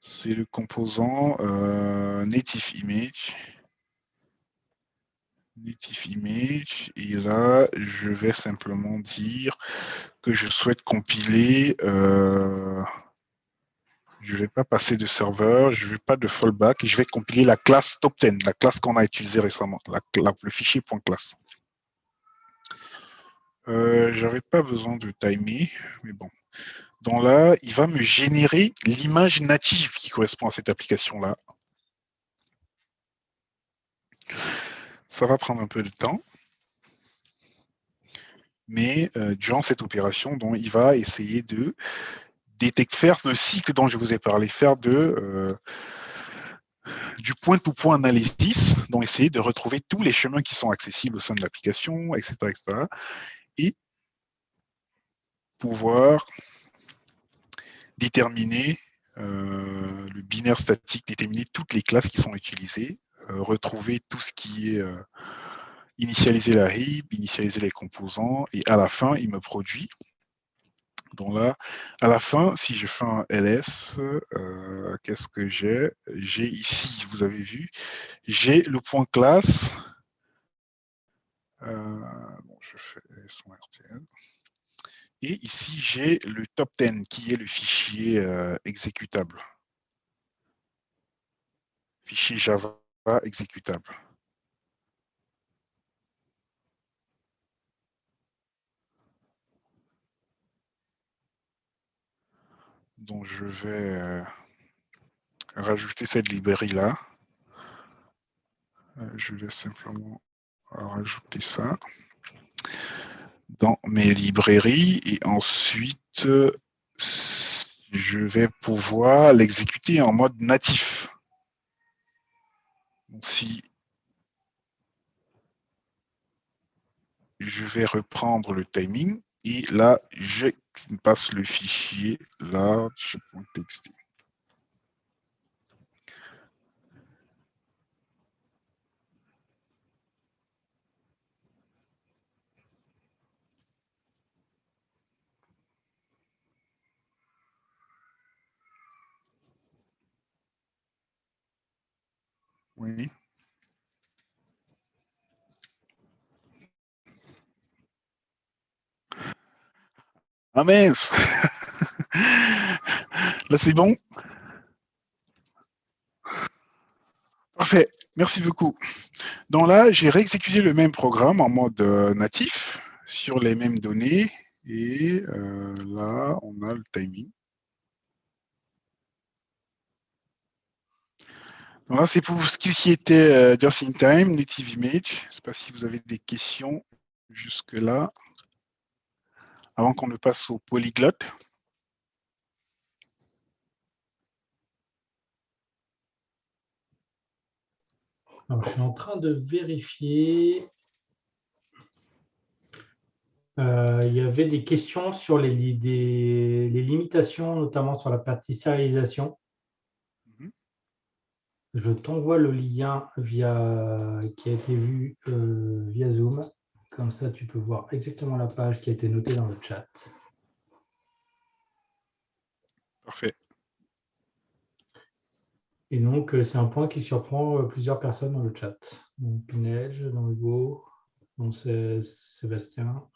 C'est le composant native image. Native image. Et là, je vais simplement dire que je souhaite compiler. Je ne vais pas passer de serveur, je ne veux pas de fallback. Je vais compiler la classe top 10, la classe qu'on a utilisée récemment, le fichier .class. J'avais pas besoin de timer, mais bon. Donc là, il va me générer l'image native qui correspond à cette application-là. Ça va prendre un peu de temps. Mais durant cette opération, donc, il va essayer de faire le cycle dont je vous ai parlé, faire du point-to-point analysis, donc essayer de retrouver tous les chemins qui sont accessibles au sein de l'application, etc., etc., et pouvoir déterminer le binaire statique, déterminer toutes les classes qui sont utilisées, retrouver tout ce qui est initialiser la HIP, initialiser les composants, et à la fin, il me produit. Donc là, à la fin, si je fais un ls, qu'est-ce que j'ai? J'ai ici, vous avez vu, j'ai le point classe. Bon, je fais son RTL. Et ici, j'ai le top 10 qui est le fichier exécutable. Fichier Java exécutable. Donc, je vais rajouter cette librairie-là. Je vais simplement rajouter ça dans mes librairies et ensuite, je vais pouvoir l'exécuter en mode natif. Donc, si je vais reprendre le timing et là, je passe le fichier là, je.txt. Oui. Ah mince. Là, c'est bon. Parfait. Merci beaucoup. Donc là, j'ai réexécuté le même programme en mode natif sur les mêmes données. Et là, on a le timing. Donc là, c'est pour ce qui était just in time, native image. Je ne sais pas si vous avez des questions jusque-là, avant qu'on ne passe au polyglotte. Alors, je suis en train de vérifier. Il y avait des questions sur les limitations, notamment sur la partie sérialisation. Je t'envoie le lien qui a été vu via Zoom. Comme ça, tu peux voir exactement la page qui a été notée dans le chat. Parfait. Et donc, c'est un point qui surprend plusieurs personnes dans le chat. Donc, Pinège, dans Hugo, donc Sébastien.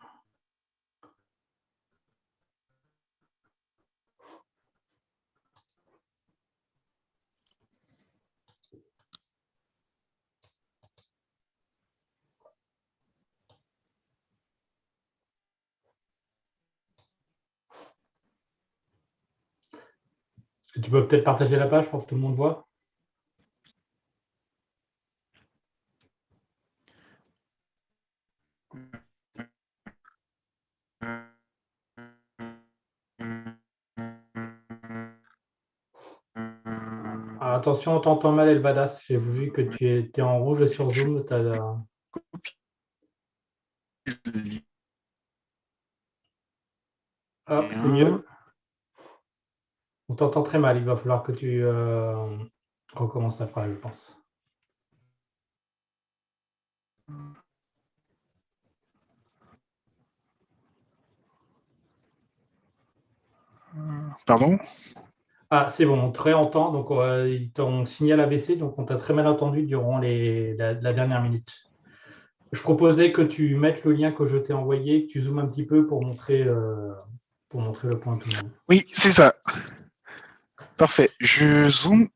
Est-ce que tu peux peut-être partager la page pour que tout le monde voit? Ah, attention, on t'entend mal, Elvadas. J'ai vu que tu étais en rouge sur Zoom. Hop, c'est mieux. On t'entend très mal. Il va falloir que tu recommences la phrase, je pense. Pardon? Ah, c'est bon, on te réentend. Donc, ton signal a baissé. Donc, on t'a très mal entendu durant la dernière minute. Je proposais que tu mettes le lien que je t'ai envoyé, que tu zoomes un petit peu pour montrer le point à tout le monde. Oui, c'est ça. Parfait. Je zoome.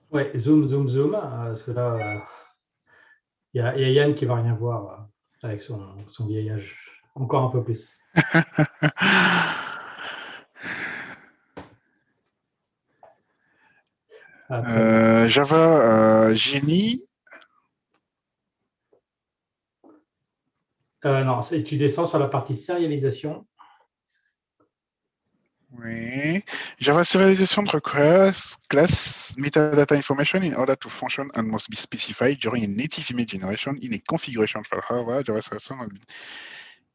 Ouais, zoom. Parce que là, il y a Yann qui va rien voir avec son vieillage. Encore un peu plus. Ah, Java Genie. non, tu descends sur la partie sérialisation. Oui. Java serialization requires class metadata information in order to function and must be specified during a native image generation in a configuration file. However, Java serialization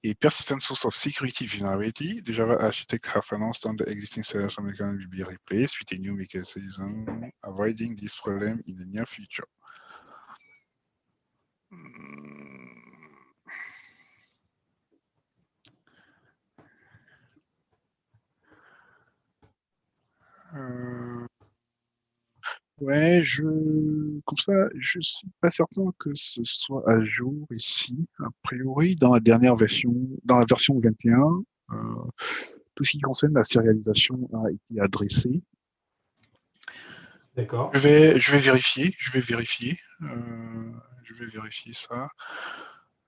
a persistent source of security vulnerability. The Java architect have announced that the existing serialization mechanism will be replaced with a new mechanism, avoiding this problem in the near future. Ouais, comme ça, je suis pas certain que ce soit à jour ici. A priori, dans la dernière version, dans la version 21, tout ce qui concerne la sérialisation a été adressé. D'accord. Je vais vérifier ça.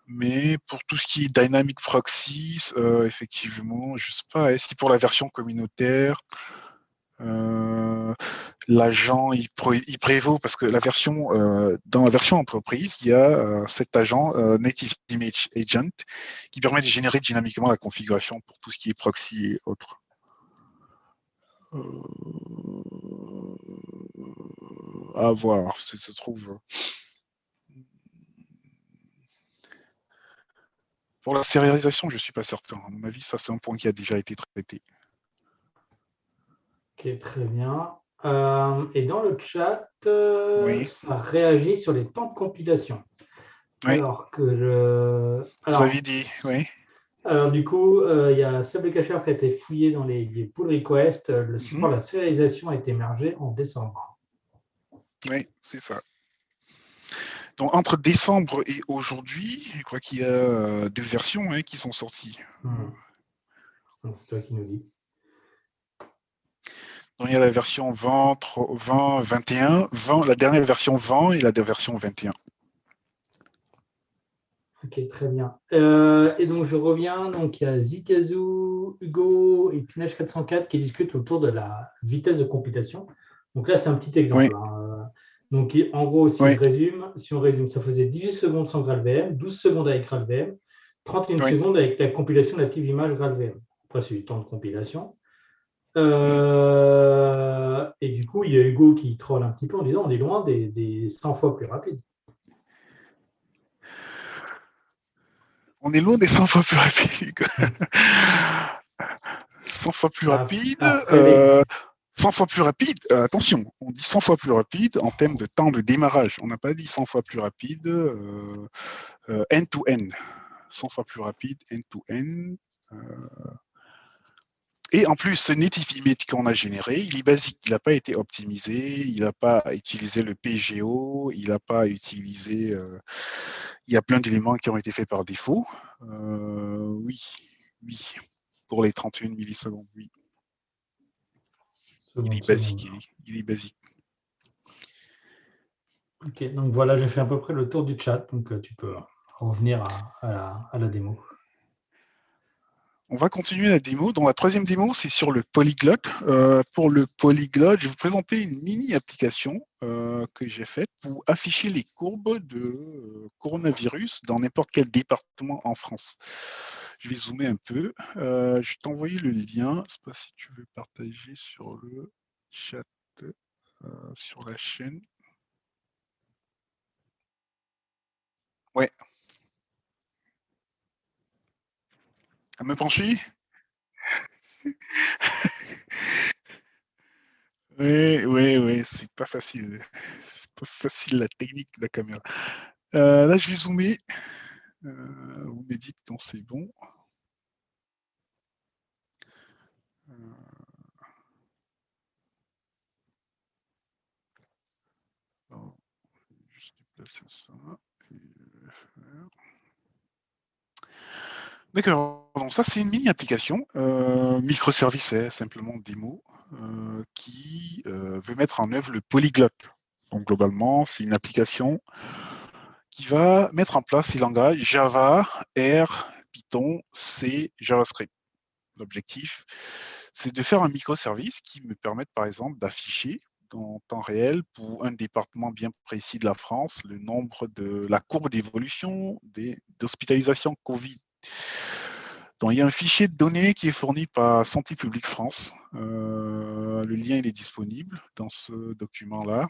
Mais pour tout ce qui est Dynamic Proxies, effectivement, je sais pas si pour la version communautaire, l'agent il prévaut parce que dans la version entreprise, il y a cet agent Native Image Agent qui permet de générer dynamiquement la configuration pour tout ce qui est proxy et autres. À voir, si ça se trouve. Pour la sérialisation, je ne suis pas certain. À mon avis, ça c'est un point qui a déjà été traité. Ok, très bien. Et dans le chat, Oui. ça réagit sur les temps de compilation. Oui. Alors que Vous avez dit, oui. Alors du coup, il y a Sable Cacher qui a été fouillé dans les pull requests. Le support de la sérialisation a été mergé en décembre. Oui, c'est ça. Donc, entre décembre et aujourd'hui, je crois qu'il y a 2 versions qui sont sorties. C'est toi qui nous dis. Donc, il y a la version 20, 20, 21, 20, la dernière version 20 et la version 21. Ok, très bien. Et donc, je reviens. Donc, il y a Zikazu, Hugo et Pinage 404 qui discutent autour de la vitesse de compilation. Donc là, c'est un petit Oui, exemple. Donc, en gros, si oui, on résume, ça faisait 18 secondes sans GraalVM, 12 secondes avec GraalVM, 31 oui. secondes avec la compilation de l'active image GraalVM. Après, c'est du temps de compilation. Mm. Et du coup, il y a Hugo qui troll un petit peu en disant on est loin des 100 fois plus rapides. On est loin des 100 fois plus rapides. 100 fois plus rapide. Alors, rêver. 100 fois plus rapide, attention, on dit 100 fois plus rapide en termes de temps de démarrage. On n'a pas dit 100 fois plus rapide end-to-end. 100 fois plus rapide end-to-end. Et en plus, ce native image qu'on a généré, il est basique. Il n'a pas été optimisé, il n'a pas utilisé le PGO, il n'a pas utilisé. Il y a plein d'éléments qui ont été faits par défaut. Oui, oui, pour les 31 millisecondes, oui. Il est basique, il est basique. Ok, donc voilà, j'ai fait à peu près le tour du chat, donc tu peux revenir à la démo. On va continuer la démo. Donc, la troisième démo, c'est sur le polyglotte. Pour le polyglotte, je vais vous présenter une mini-application que j'ai faite pour afficher les courbes de coronavirus dans n'importe quel département en France. Je vais zoomer un peu. Je vais t'envoyer le lien. Je ne sais pas si tu veux partager sur le chat, sur la chaîne. Ouais. À me pencher. Oui, c'est pas facile. C'est pas facile la technique de la caméra. Là, je vais zoomer. Vous me dites quand c'est bon. Alors, juste déplacer ça. D'accord, donc ça c'est une mini application, microservice, simplement démo, qui veut mettre en œuvre le polyglotte. Donc globalement, c'est une application qui va mettre en place les langages Java, R, Python, C, JavaScript. L'objectif, c'est de faire un microservice qui me permette par exemple d'afficher en temps réel pour un département bien précis de la France le nombre de la courbe d'évolution d'hospitalisation Covid. Donc, il y a un fichier de données qui est fourni par Santé publique France. Le lien il est disponible dans ce document-là.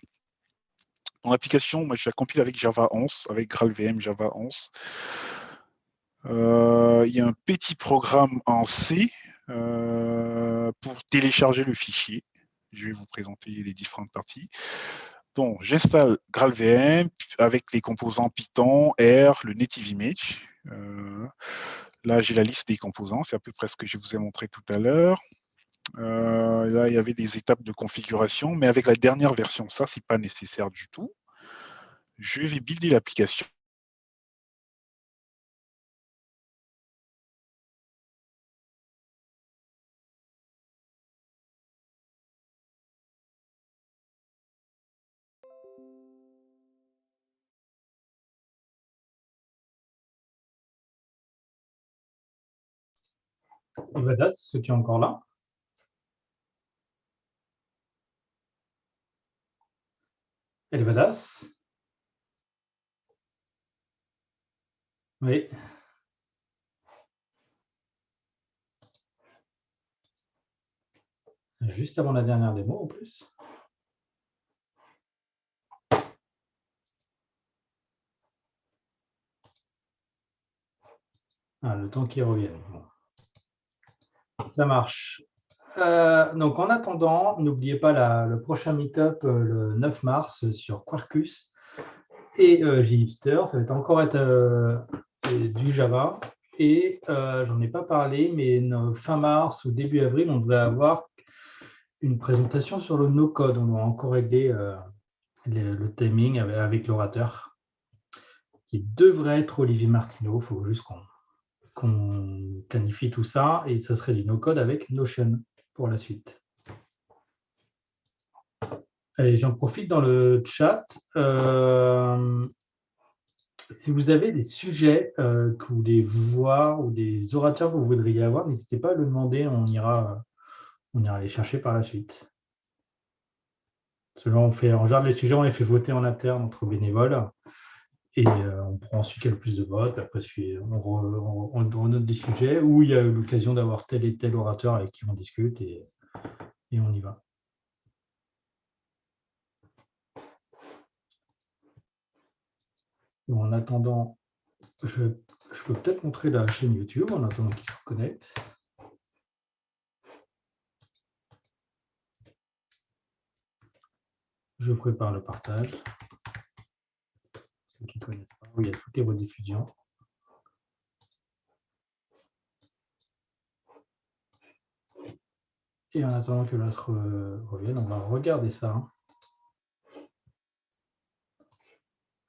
Dans l'application, moi je la compile avec Java 11, avec GraalVM Java 11. Il y a un petit programme en C pour télécharger le fichier. Je vais vous présenter les différentes parties. Bon, j'installe GraalVM avec les composants Python, R, le native image. Là, j'ai la liste des composants. C'est à peu près ce que je vous ai montré tout à l'heure. Là, il y avait des étapes de configuration, mais avec la dernière version, ça, c'est pas nécessaire du tout. Je vais builder l'application. Vadas, est-ce que tu es encore là? Elvadas? Oui. Juste avant la dernière démo en plus. Ah, le temps qu'il revienne. Bon. Ça marche. Donc en attendant, n'oubliez pas le prochain meet-up le 9 mars sur Quarkus et JHipster. Ça va encore être du Java. Et j'en ai pas parlé, mais fin mars ou début avril, on devrait avoir une présentation sur le no-code. On doit encore régler le timing avec l'orateur, qui devrait être Olivier Martineau. Il faut juste qu'on planifie tout ça, et ça serait du no-code avec Notion pour la suite. Allez, j'en profite dans le chat. Si vous avez des sujets que vous voulez voir ou des orateurs que vous voudriez avoir, n'hésitez pas à le demander, on ira les chercher par la suite. Selon on fait, en général, les sujets, on les fait voter en interne entre bénévoles, et on prend ensuite le plus de votes. Après, on renote des sujets où il y a l'occasion d'avoir tel et tel orateur avec qui on discute, et on y va. En attendant, je peux peut-être montrer la chaîne YouTube en attendant qu'ils se connectent. Je prépare le partage. Ceux qui ne connaissent pas, où il y a toutes les rediffusions. Et en attendant que l'as revienne, on va regarder ça.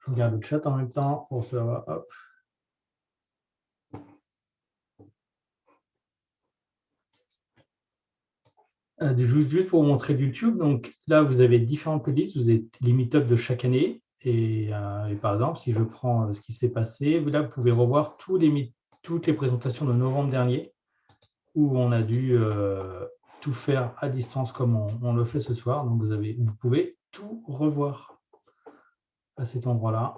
Je regarde le chat en même temps pour savoir. Hop. Juste pour vous montrer YouTube, donc là vous avez différentes playlists, vous avez les meet-ups de chaque année, et par exemple si je prends ce qui s'est passé, là vous pouvez revoir toutes les présentations de novembre dernier, où on a dû tout faire à distance comme on le fait ce soir, donc vous pouvez tout revoir à cet endroit-là.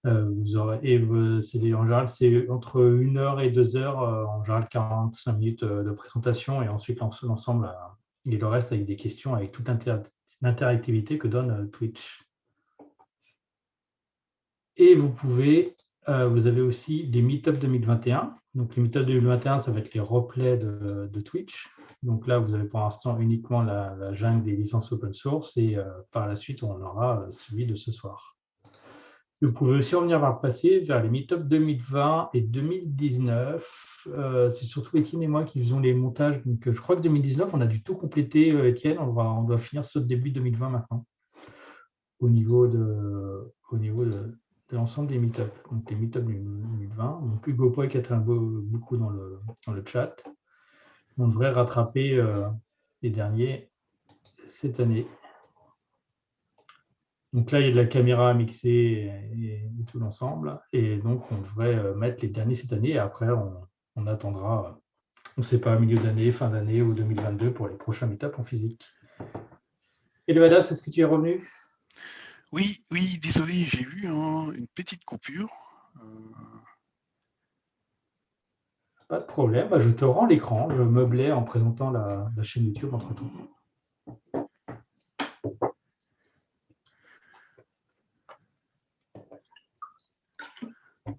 Vous aurez, et en général, c'est entre 1 heure et 2 heures, en général 45 minutes de présentation, et ensuite l'ensemble et le reste avec des questions, avec toute l'interactivité que donne Twitch. Et vous avez aussi les Meetup 2021. Donc les Meetup 2021, ça va être les replays de Twitch. Donc là, vous avez pour l'instant uniquement la jungle des licences open source, et par la suite, on aura celui de ce soir. Vous pouvez aussi revenir vers le passé, vers les Meetup 2020 et 2019. C'est surtout Étienne et moi qui faisons les montages. Donc, je crois que 2019, on a dû tout compléter, Étienne. On doit finir ce début 2020 maintenant, au niveau de l'ensemble des Meetup. Donc, les Meetup 2020. Donc, Hugo Poy qui a travaillé beaucoup dans le chat. On devrait rattraper les derniers cette année. Donc là, il y a de la caméra à mixer et tout l'ensemble. Et donc, on devrait mettre les derniers cette année. Et après, on attendra, on ne sait pas, milieu d'année, fin d'année ou 2022 pour les prochaines étapes en physique. Et le Hadas, est-ce que tu es revenu? Oui, désolé, j'ai eu une petite coupure. Pas de problème. Je te rends l'écran. Je meublais en présentant la chaîne YouTube entre-temps.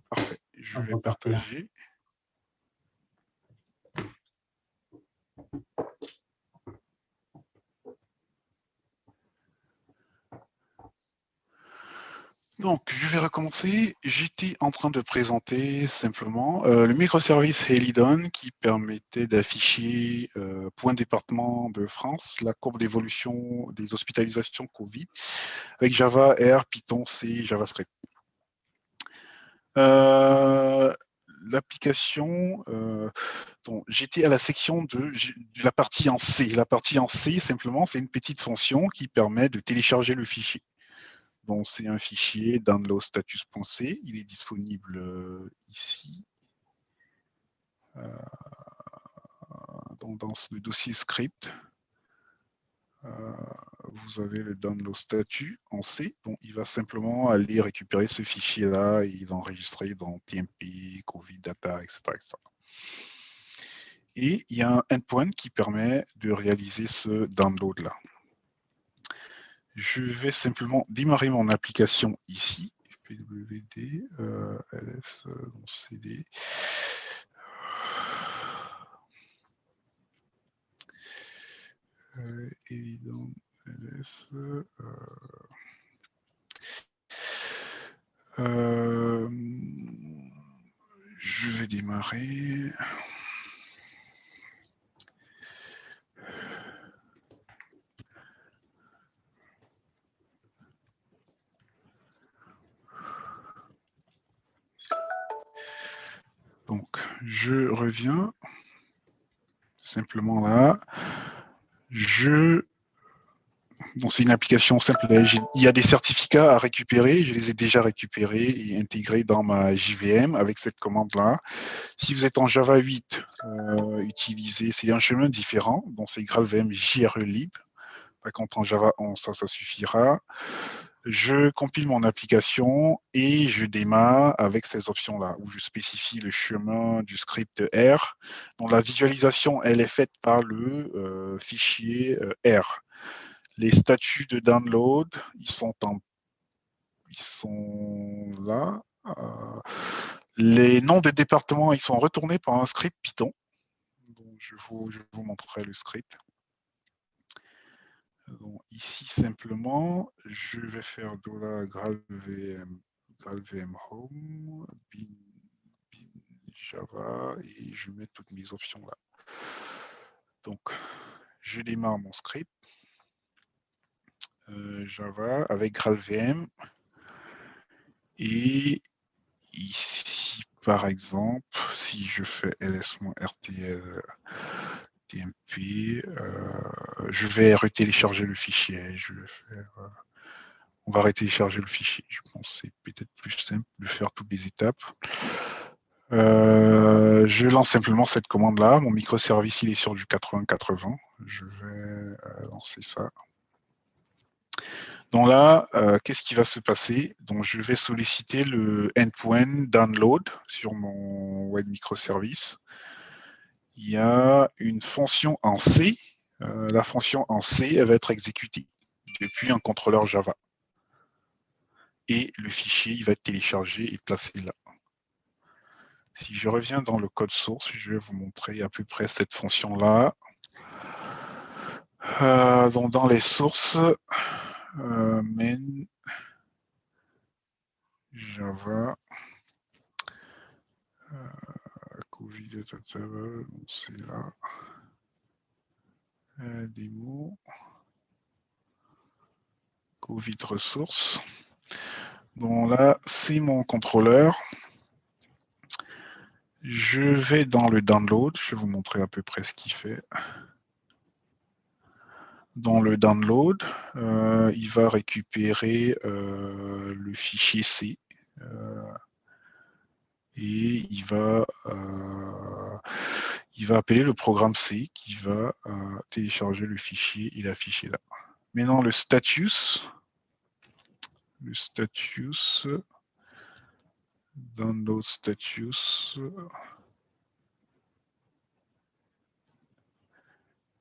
Parfait, je vais partager. Donc, je vais recommencer. J'étais en train de présenter simplement le microservice Helidon qui permettait d'afficher point département de France, la courbe d'évolution des hospitalisations Covid avec Java, R, Python, C, JavaScript. L'application, j'étais à la section de la partie en C. La partie en C, simplement, c'est une petite fonction qui permet de télécharger le fichier. Donc, c'est un fichier downloadstatus.c. Il est disponible ici, dans le dossier script. Vous avez le download statut en C. Donc, il va simplement aller récupérer ce fichier-là et il va enregistrer dans TMP, COVID Data, etc., etc. Et il y a un endpoint qui permet de réaliser ce download-là. Je vais simplement démarrer mon application ici. pwd ls cd Helidon ls je vais démarrer. Donc, je reviens simplement là. Donc, c'est une application simple. Il y a des certificats à récupérer. Je les ai déjà récupérés et intégrés dans ma JVM avec cette commande-là. Si vous êtes en Java 8, c'est un chemin différent. Donc, c'est GraalVM JRE-lib. Par contre, en Java 11, ça suffira. Je compile mon application et je démarre avec ces options-là où je spécifie le chemin du script R. Donc, la visualisation, elle est faite par le fichier R. Les statuts de download, ils sont là. Les noms des départements, ils sont retournés par un script Python. Donc, je vous montrerai le script. Donc, ici, simplement, je vais faire $graalvm home, bin Java, et je mets toutes mes options là. Donc, je démarre mon script Java avec GraalVM. Et ici, par exemple, si je fais ls-rtl tmp, je vais retélécharger le fichier. On va retélécharger le fichier. Je pense que c'est peut-être plus simple de faire toutes les étapes. Je lance simplement cette commande-là. Mon microservice, il est sur du 80-80. Je vais lancer ça. Donc là, qu'est-ce qui va se passer? Donc, je vais solliciter le endpoint download sur mon web microservice. Il y a une fonction en C. La fonction en C, elle va être exécutée depuis un contrôleur Java. Et le fichier, il va être téléchargé et placé là. Si je reviens dans le code source, je vais vous montrer à peu près cette fonction-là. Donc, dans les sources, main Java, Covid, c'est là. Démo, Covid ressources. Donc là, c'est mon contrôleur. Je vais dans le download. Je vais vous montrer à peu près ce qu'il fait. Dans le download, il va récupérer le fichier C. Et il va appeler le programme C qui va télécharger le fichier et l'afficher là. Maintenant, le status, download status,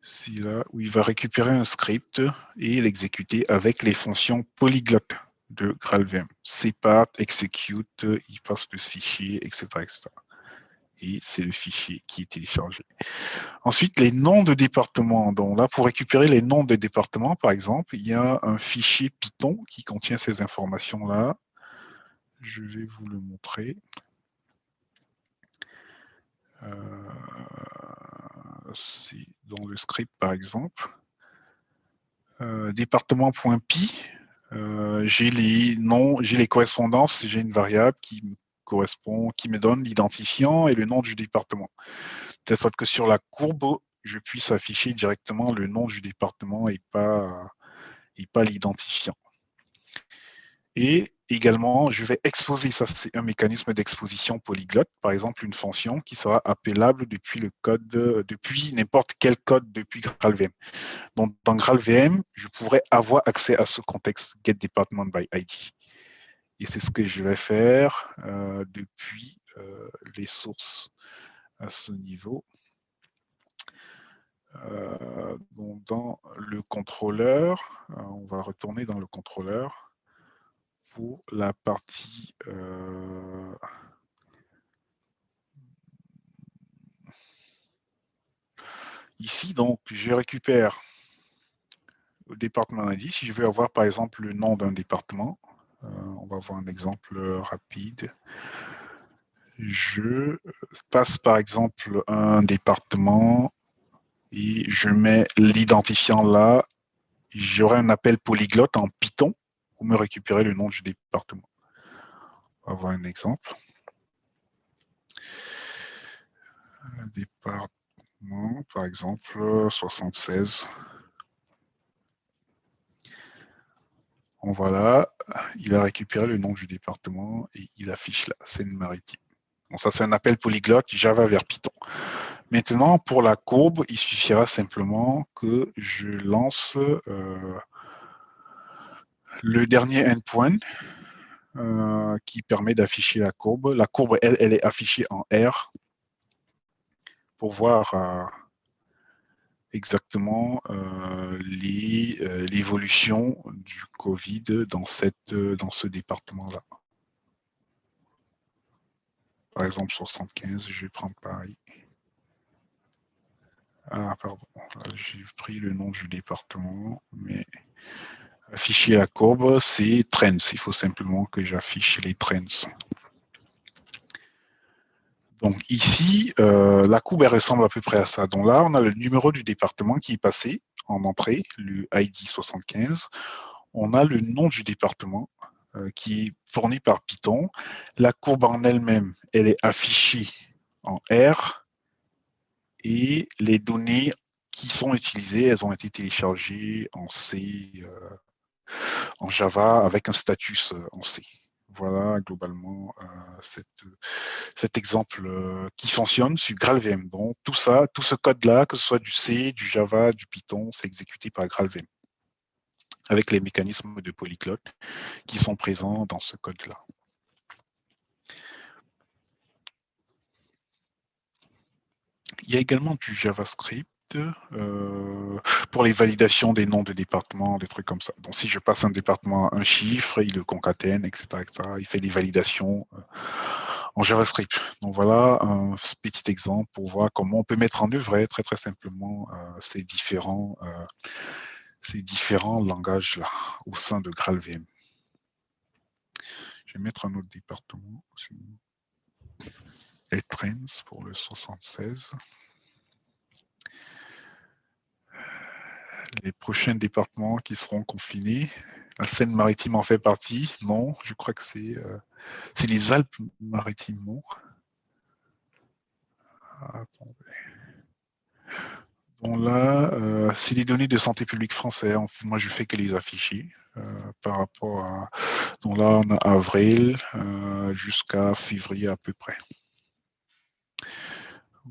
c'est là où il va récupérer un script et l'exécuter avec les fonctions polyglottes de GraalVM. Cpart, execute, il passe le fichier, etc., etc. Et c'est le fichier qui est téléchargé. Ensuite, les noms de départements. Donc là, pour récupérer les noms des départements, par exemple, il y a un fichier Python qui contient ces informations-là. Je vais vous le montrer. C'est dans le script, par exemple. Département.py, j'ai les noms, j'ai les correspondances, j'ai une variable qui me correspond, qui me donne l'identifiant et le nom du département. De telle sorte que sur la courbe, je puisse afficher directement le nom du département et pas l'identifiant. Et également, je vais exposer, ça c'est un mécanisme d'exposition polyglotte, par exemple une fonction qui sera appelable depuis le code, depuis n'importe quel code depuis GraalVM. Donc dans GraalVM, je pourrais avoir accès à ce contexte getDepartmentById. Et c'est ce que je vais faire depuis les sources à ce niveau. Donc dans le contrôleur, on va retourner dans le contrôleur pour la partie ici. Donc je récupère le département ID. Si je veux avoir par exemple le nom d'un département, on va voir un exemple rapide. Je passe par exemple un département et je mets l'identifiant là. J'aurai un appel polyglotte en Python pour me récupérer le nom du département. On va voir un exemple. département, par exemple, 76. Bon, voilà, il a récupéré le nom du département et il affiche la Seine-Maritime. Bon, ça, c'est un appel polyglotte Java vers Python. Maintenant, pour la courbe, il suffira simplement que je lance le dernier endpoint qui permet d'afficher la courbe. La courbe, elle est affichée en R pour voir exactement l'évolution du Covid dans ce département-là. Par exemple, 75, je vais prendre Paris. Ah, pardon, j'ai pris le nom du département, mais afficher la courbe, c'est trends. Il faut simplement que j'affiche les trends. Donc ici, la courbe elle ressemble à peu près à ça. Donc là, on a le numéro du département qui est passé en entrée, le ID 75. On a le nom du département qui est fourni par Python. La courbe en elle-même, elle est affichée en R et les données qui sont utilisées, elles ont été téléchargées en C, en Java avec un status en C. Voilà globalement cet exemple qui fonctionne sur GraalVM. Donc tout ça, tout ce code-là, que ce soit du C, du Java, du Python, c'est exécuté par GraalVM avec les mécanismes de polyglotte qui sont présents dans ce code-là. Il y a également du JavaScript pour les validations des noms de départements, des trucs comme ça. Donc si je passe un département à un chiffre, il le concatène, etc., etc. Il fait des validations en JavaScript. Donc voilà un petit exemple pour voir comment on peut mettre en œuvre très très simplement ces différents langages-là au sein de GraalVM. Je vais mettre un autre département, et Trends pour le 76. Les prochains départements qui seront confinés, la Seine-Maritime en fait partie. Non, je crois que c'est les Alpes-Maritimes, non. Attendez. Bon là, c'est les données de santé publique français. Moi, je fais que les afficher par rapport à. Donc là, on a avril jusqu'à février à peu près.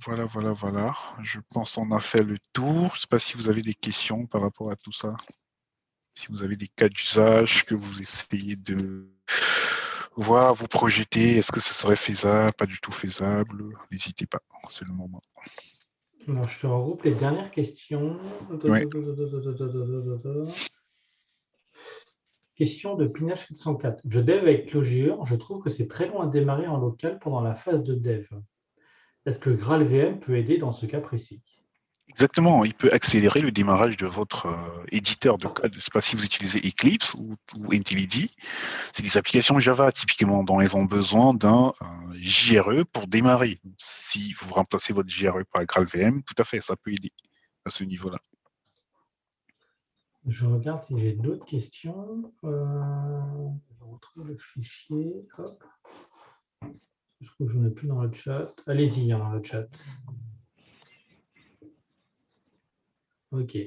Voilà, voilà, voilà. Je pense qu'on a fait le tour. Je ne sais pas si vous avez des questions par rapport à tout ça. Si vous avez des cas d'usage que vous essayez de voir, vous projeter, est-ce que ce serait faisable, pas du tout faisable, n'hésitez pas, c'est le moment. Alors, je te regroupe les dernières questions. Ouais. Question de Pinage 704. Je dev avec Clojure. Je trouve que c'est très long à démarrer en local pendant la phase de dev. Est-ce que GraalVM peut aider dans ce cas précis? Exactement, il peut accélérer le démarrage de votre éditeur de code. Je ne sais pas si vous utilisez Eclipse ou IntelliJ. C'est des applications Java typiquement dont elles ont besoin d'un JRE pour démarrer. Si vous remplacez votre JRE par GraalVM, tout à fait, ça peut aider à ce niveau-là. Je regarde si j'ai d'autres questions. Je retrouve le fichier. Hop. Je crois que je n'en ai plus dans le chat. Allez-y, il y en a dans le chat. Ok.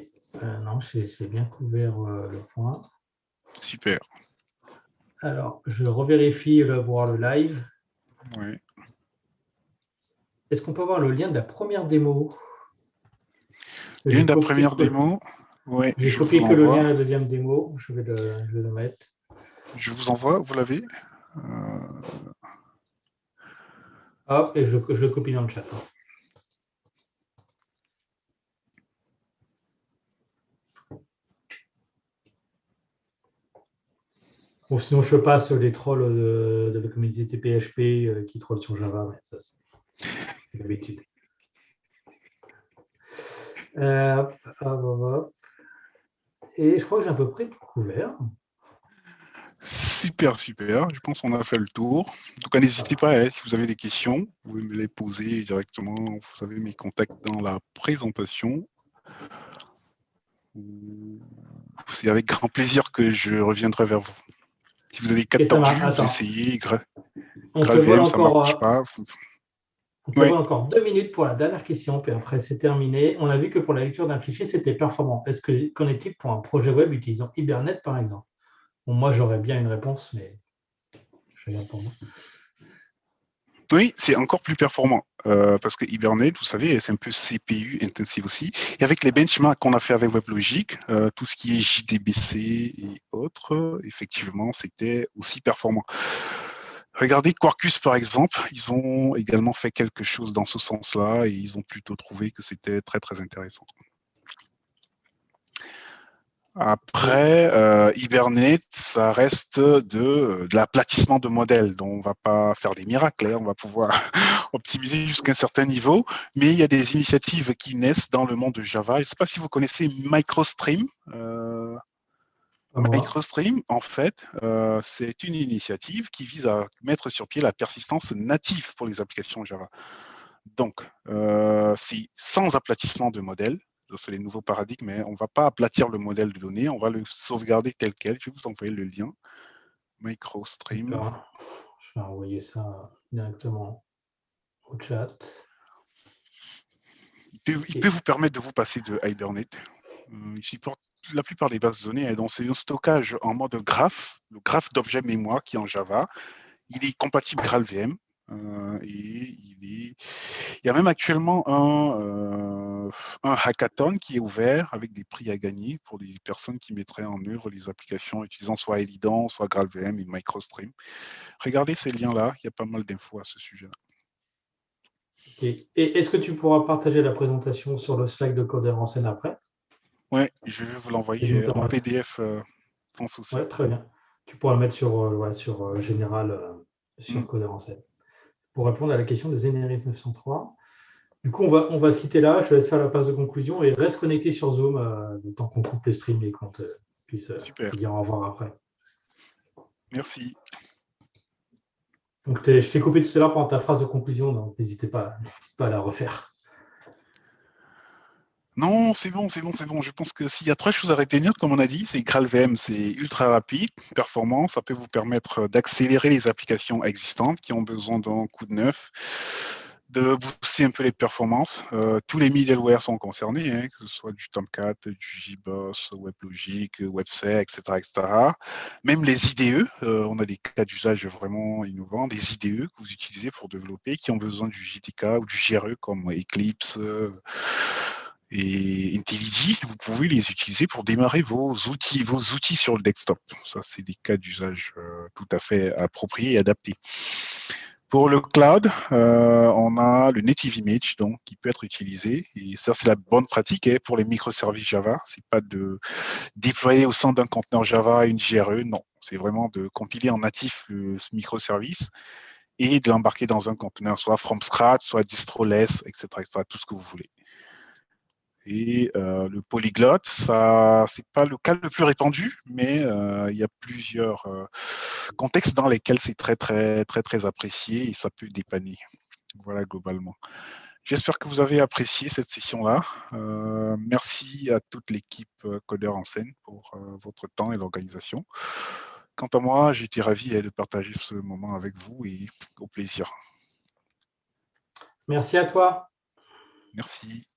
Non, j'ai bien couvert le point. Super. Alors, je revérifie voir le live. Ouais. Est-ce qu'on peut avoir le lien de la première démo? Lien de la première démo, ouais, j'ai je vous copié que le lien l'envoie. de la deuxième démo. Je vais le mettre. Je vous envoie, vous l'avez Hop, et je le copie dans le chat. Ou sinon, je passe les trolls de la communauté PHP qui trollent sur Java. Mais ça, c'est l'habitude. Et je crois que j'ai à peu près tout couvert. Super, super. Je pense qu'on a fait le tour. En tout cas, n'hésitez pas, si vous avez des questions, vous pouvez me les poser directement. Vous avez mes contacts dans la présentation. C'est avec grand plaisir que je reviendrai vers vous. Si vous avez 4 tordus, vous essayez. On te vole GraalVM, ça ne encore. marche pas. On Oui, termine encore 2 minutes pour la dernière question, puis après c'est terminé. On a vu que pour la lecture d'un fichier, c'était performant. Qu'en est-il pour un projet web utilisant Hibernate, par exemple? Bon, moi, j'aurais bien une réponse, mais je regarde pour moi. oui, c'est encore plus performant parce que Hibernate, vous savez, c'est un peu CPU intensive aussi. Et avec les benchmarks qu'on a fait avec WebLogic, tout ce qui est JDBC et autres, effectivement, c'était aussi performant. Regardez Quarkus, par exemple, ils ont également fait quelque chose dans ce sens-là et ils ont plutôt trouvé que c'était très, très intéressant. Après, Hibernate, ça reste de l'aplatissement de modèles, dont on ne va pas faire des miracles, hein, on va pouvoir optimiser jusqu'à un certain niveau, mais il y a des initiatives qui naissent dans le monde de Java. Je ne sais pas si vous connaissez MicroStream. Pas moi. MicroStream, en fait, c'est une initiative qui vise à mettre sur pied la persistance native pour les applications Java. Donc, c'est sans aplatissement de modèle. C'est les nouveaux paradigmes, mais on ne va pas aplatir le modèle de données, on va le sauvegarder tel quel. Je vais vous envoyer le lien. MicroStream. D'accord. Je vais envoyer ça directement au chat. Il peut vous permettre de vous passer de Hibernate. Il supporte la plupart des bases de données. Et donc, c'est un stockage en mode graphe, le graphe d'objet mémoire qui est en Java. Il est compatible GraalVM. Il y a même actuellement un hackathon qui est ouvert avec des prix à gagner pour les personnes qui mettraient en œuvre les applications utilisant soit Elidan, soit GraalVM et MicroStream. Regardez ces liens-là, il y a pas mal d'infos à ce sujet-là. Okay. Et est-ce que tu pourras partager la présentation sur le Slack de Coder en scène après? Oui, je vais vous l'envoyer en PDF sans souci. Ouais, très bien. Tu pourras le mettre sur Général, Mm. sur Coder en scène. Pour répondre à la question de Zeneris 903. Du coup, on va se quitter là. Je te laisse faire la passe de conclusion et reste connecté sur Zoom le temps qu'on coupe les streams et qu'on puisse Super, te dire au revoir après. merci. Donc, je t'ai coupé tout à l'heure pendant ta phrase de conclusion, donc n'hésite pas à la refaire. Non, c'est bon, c'est bon, c'est bon. Je pense que s'il y a trois choses à retenir, comme on a dit, c'est GraalVM, c'est ultra rapide, performant, ça peut vous permettre d'accélérer les applications existantes qui ont besoin d'un coup de neuf, de booster un peu les performances. Tous les middleware sont concernés, hein, que ce soit du Tomcat, du JBoss, WebLogic, WebSec, etc., etc. Même les IDE, on a des cas d'usage vraiment innovants, des IDE que vous utilisez pour développer, qui ont besoin du JDK ou du GRE comme Eclipse. Et IntelliJ, vous pouvez les utiliser pour démarrer vos outils sur le desktop. Ça, c'est des cas d'usage tout à fait appropriés et adaptés. Pour le cloud, on a le Native Image donc, qui peut être utilisé. Et ça, c'est la bonne pratique hein, pour les microservices Java. C'est pas de déployer au sein d'un conteneur Java une GRE, non. C'est vraiment de compiler en natif le microservice et de l'embarquer dans un conteneur, soit from scratch, soit distroless, etc., etc., tout ce que vous voulez. Et le polyglotte, ça, c'est pas le cas le plus répandu, mais il y a plusieurs contextes dans lesquels c'est très, très, très, très apprécié et ça peut dépanner. Voilà, globalement. J'espère que vous avez apprécié cette session-là. Merci à toute l'équipe Codeur en scène pour votre temps et l'organisation. Quant à moi, j'ai été ravi de partager ce moment avec vous et au plaisir. Merci à toi. Merci.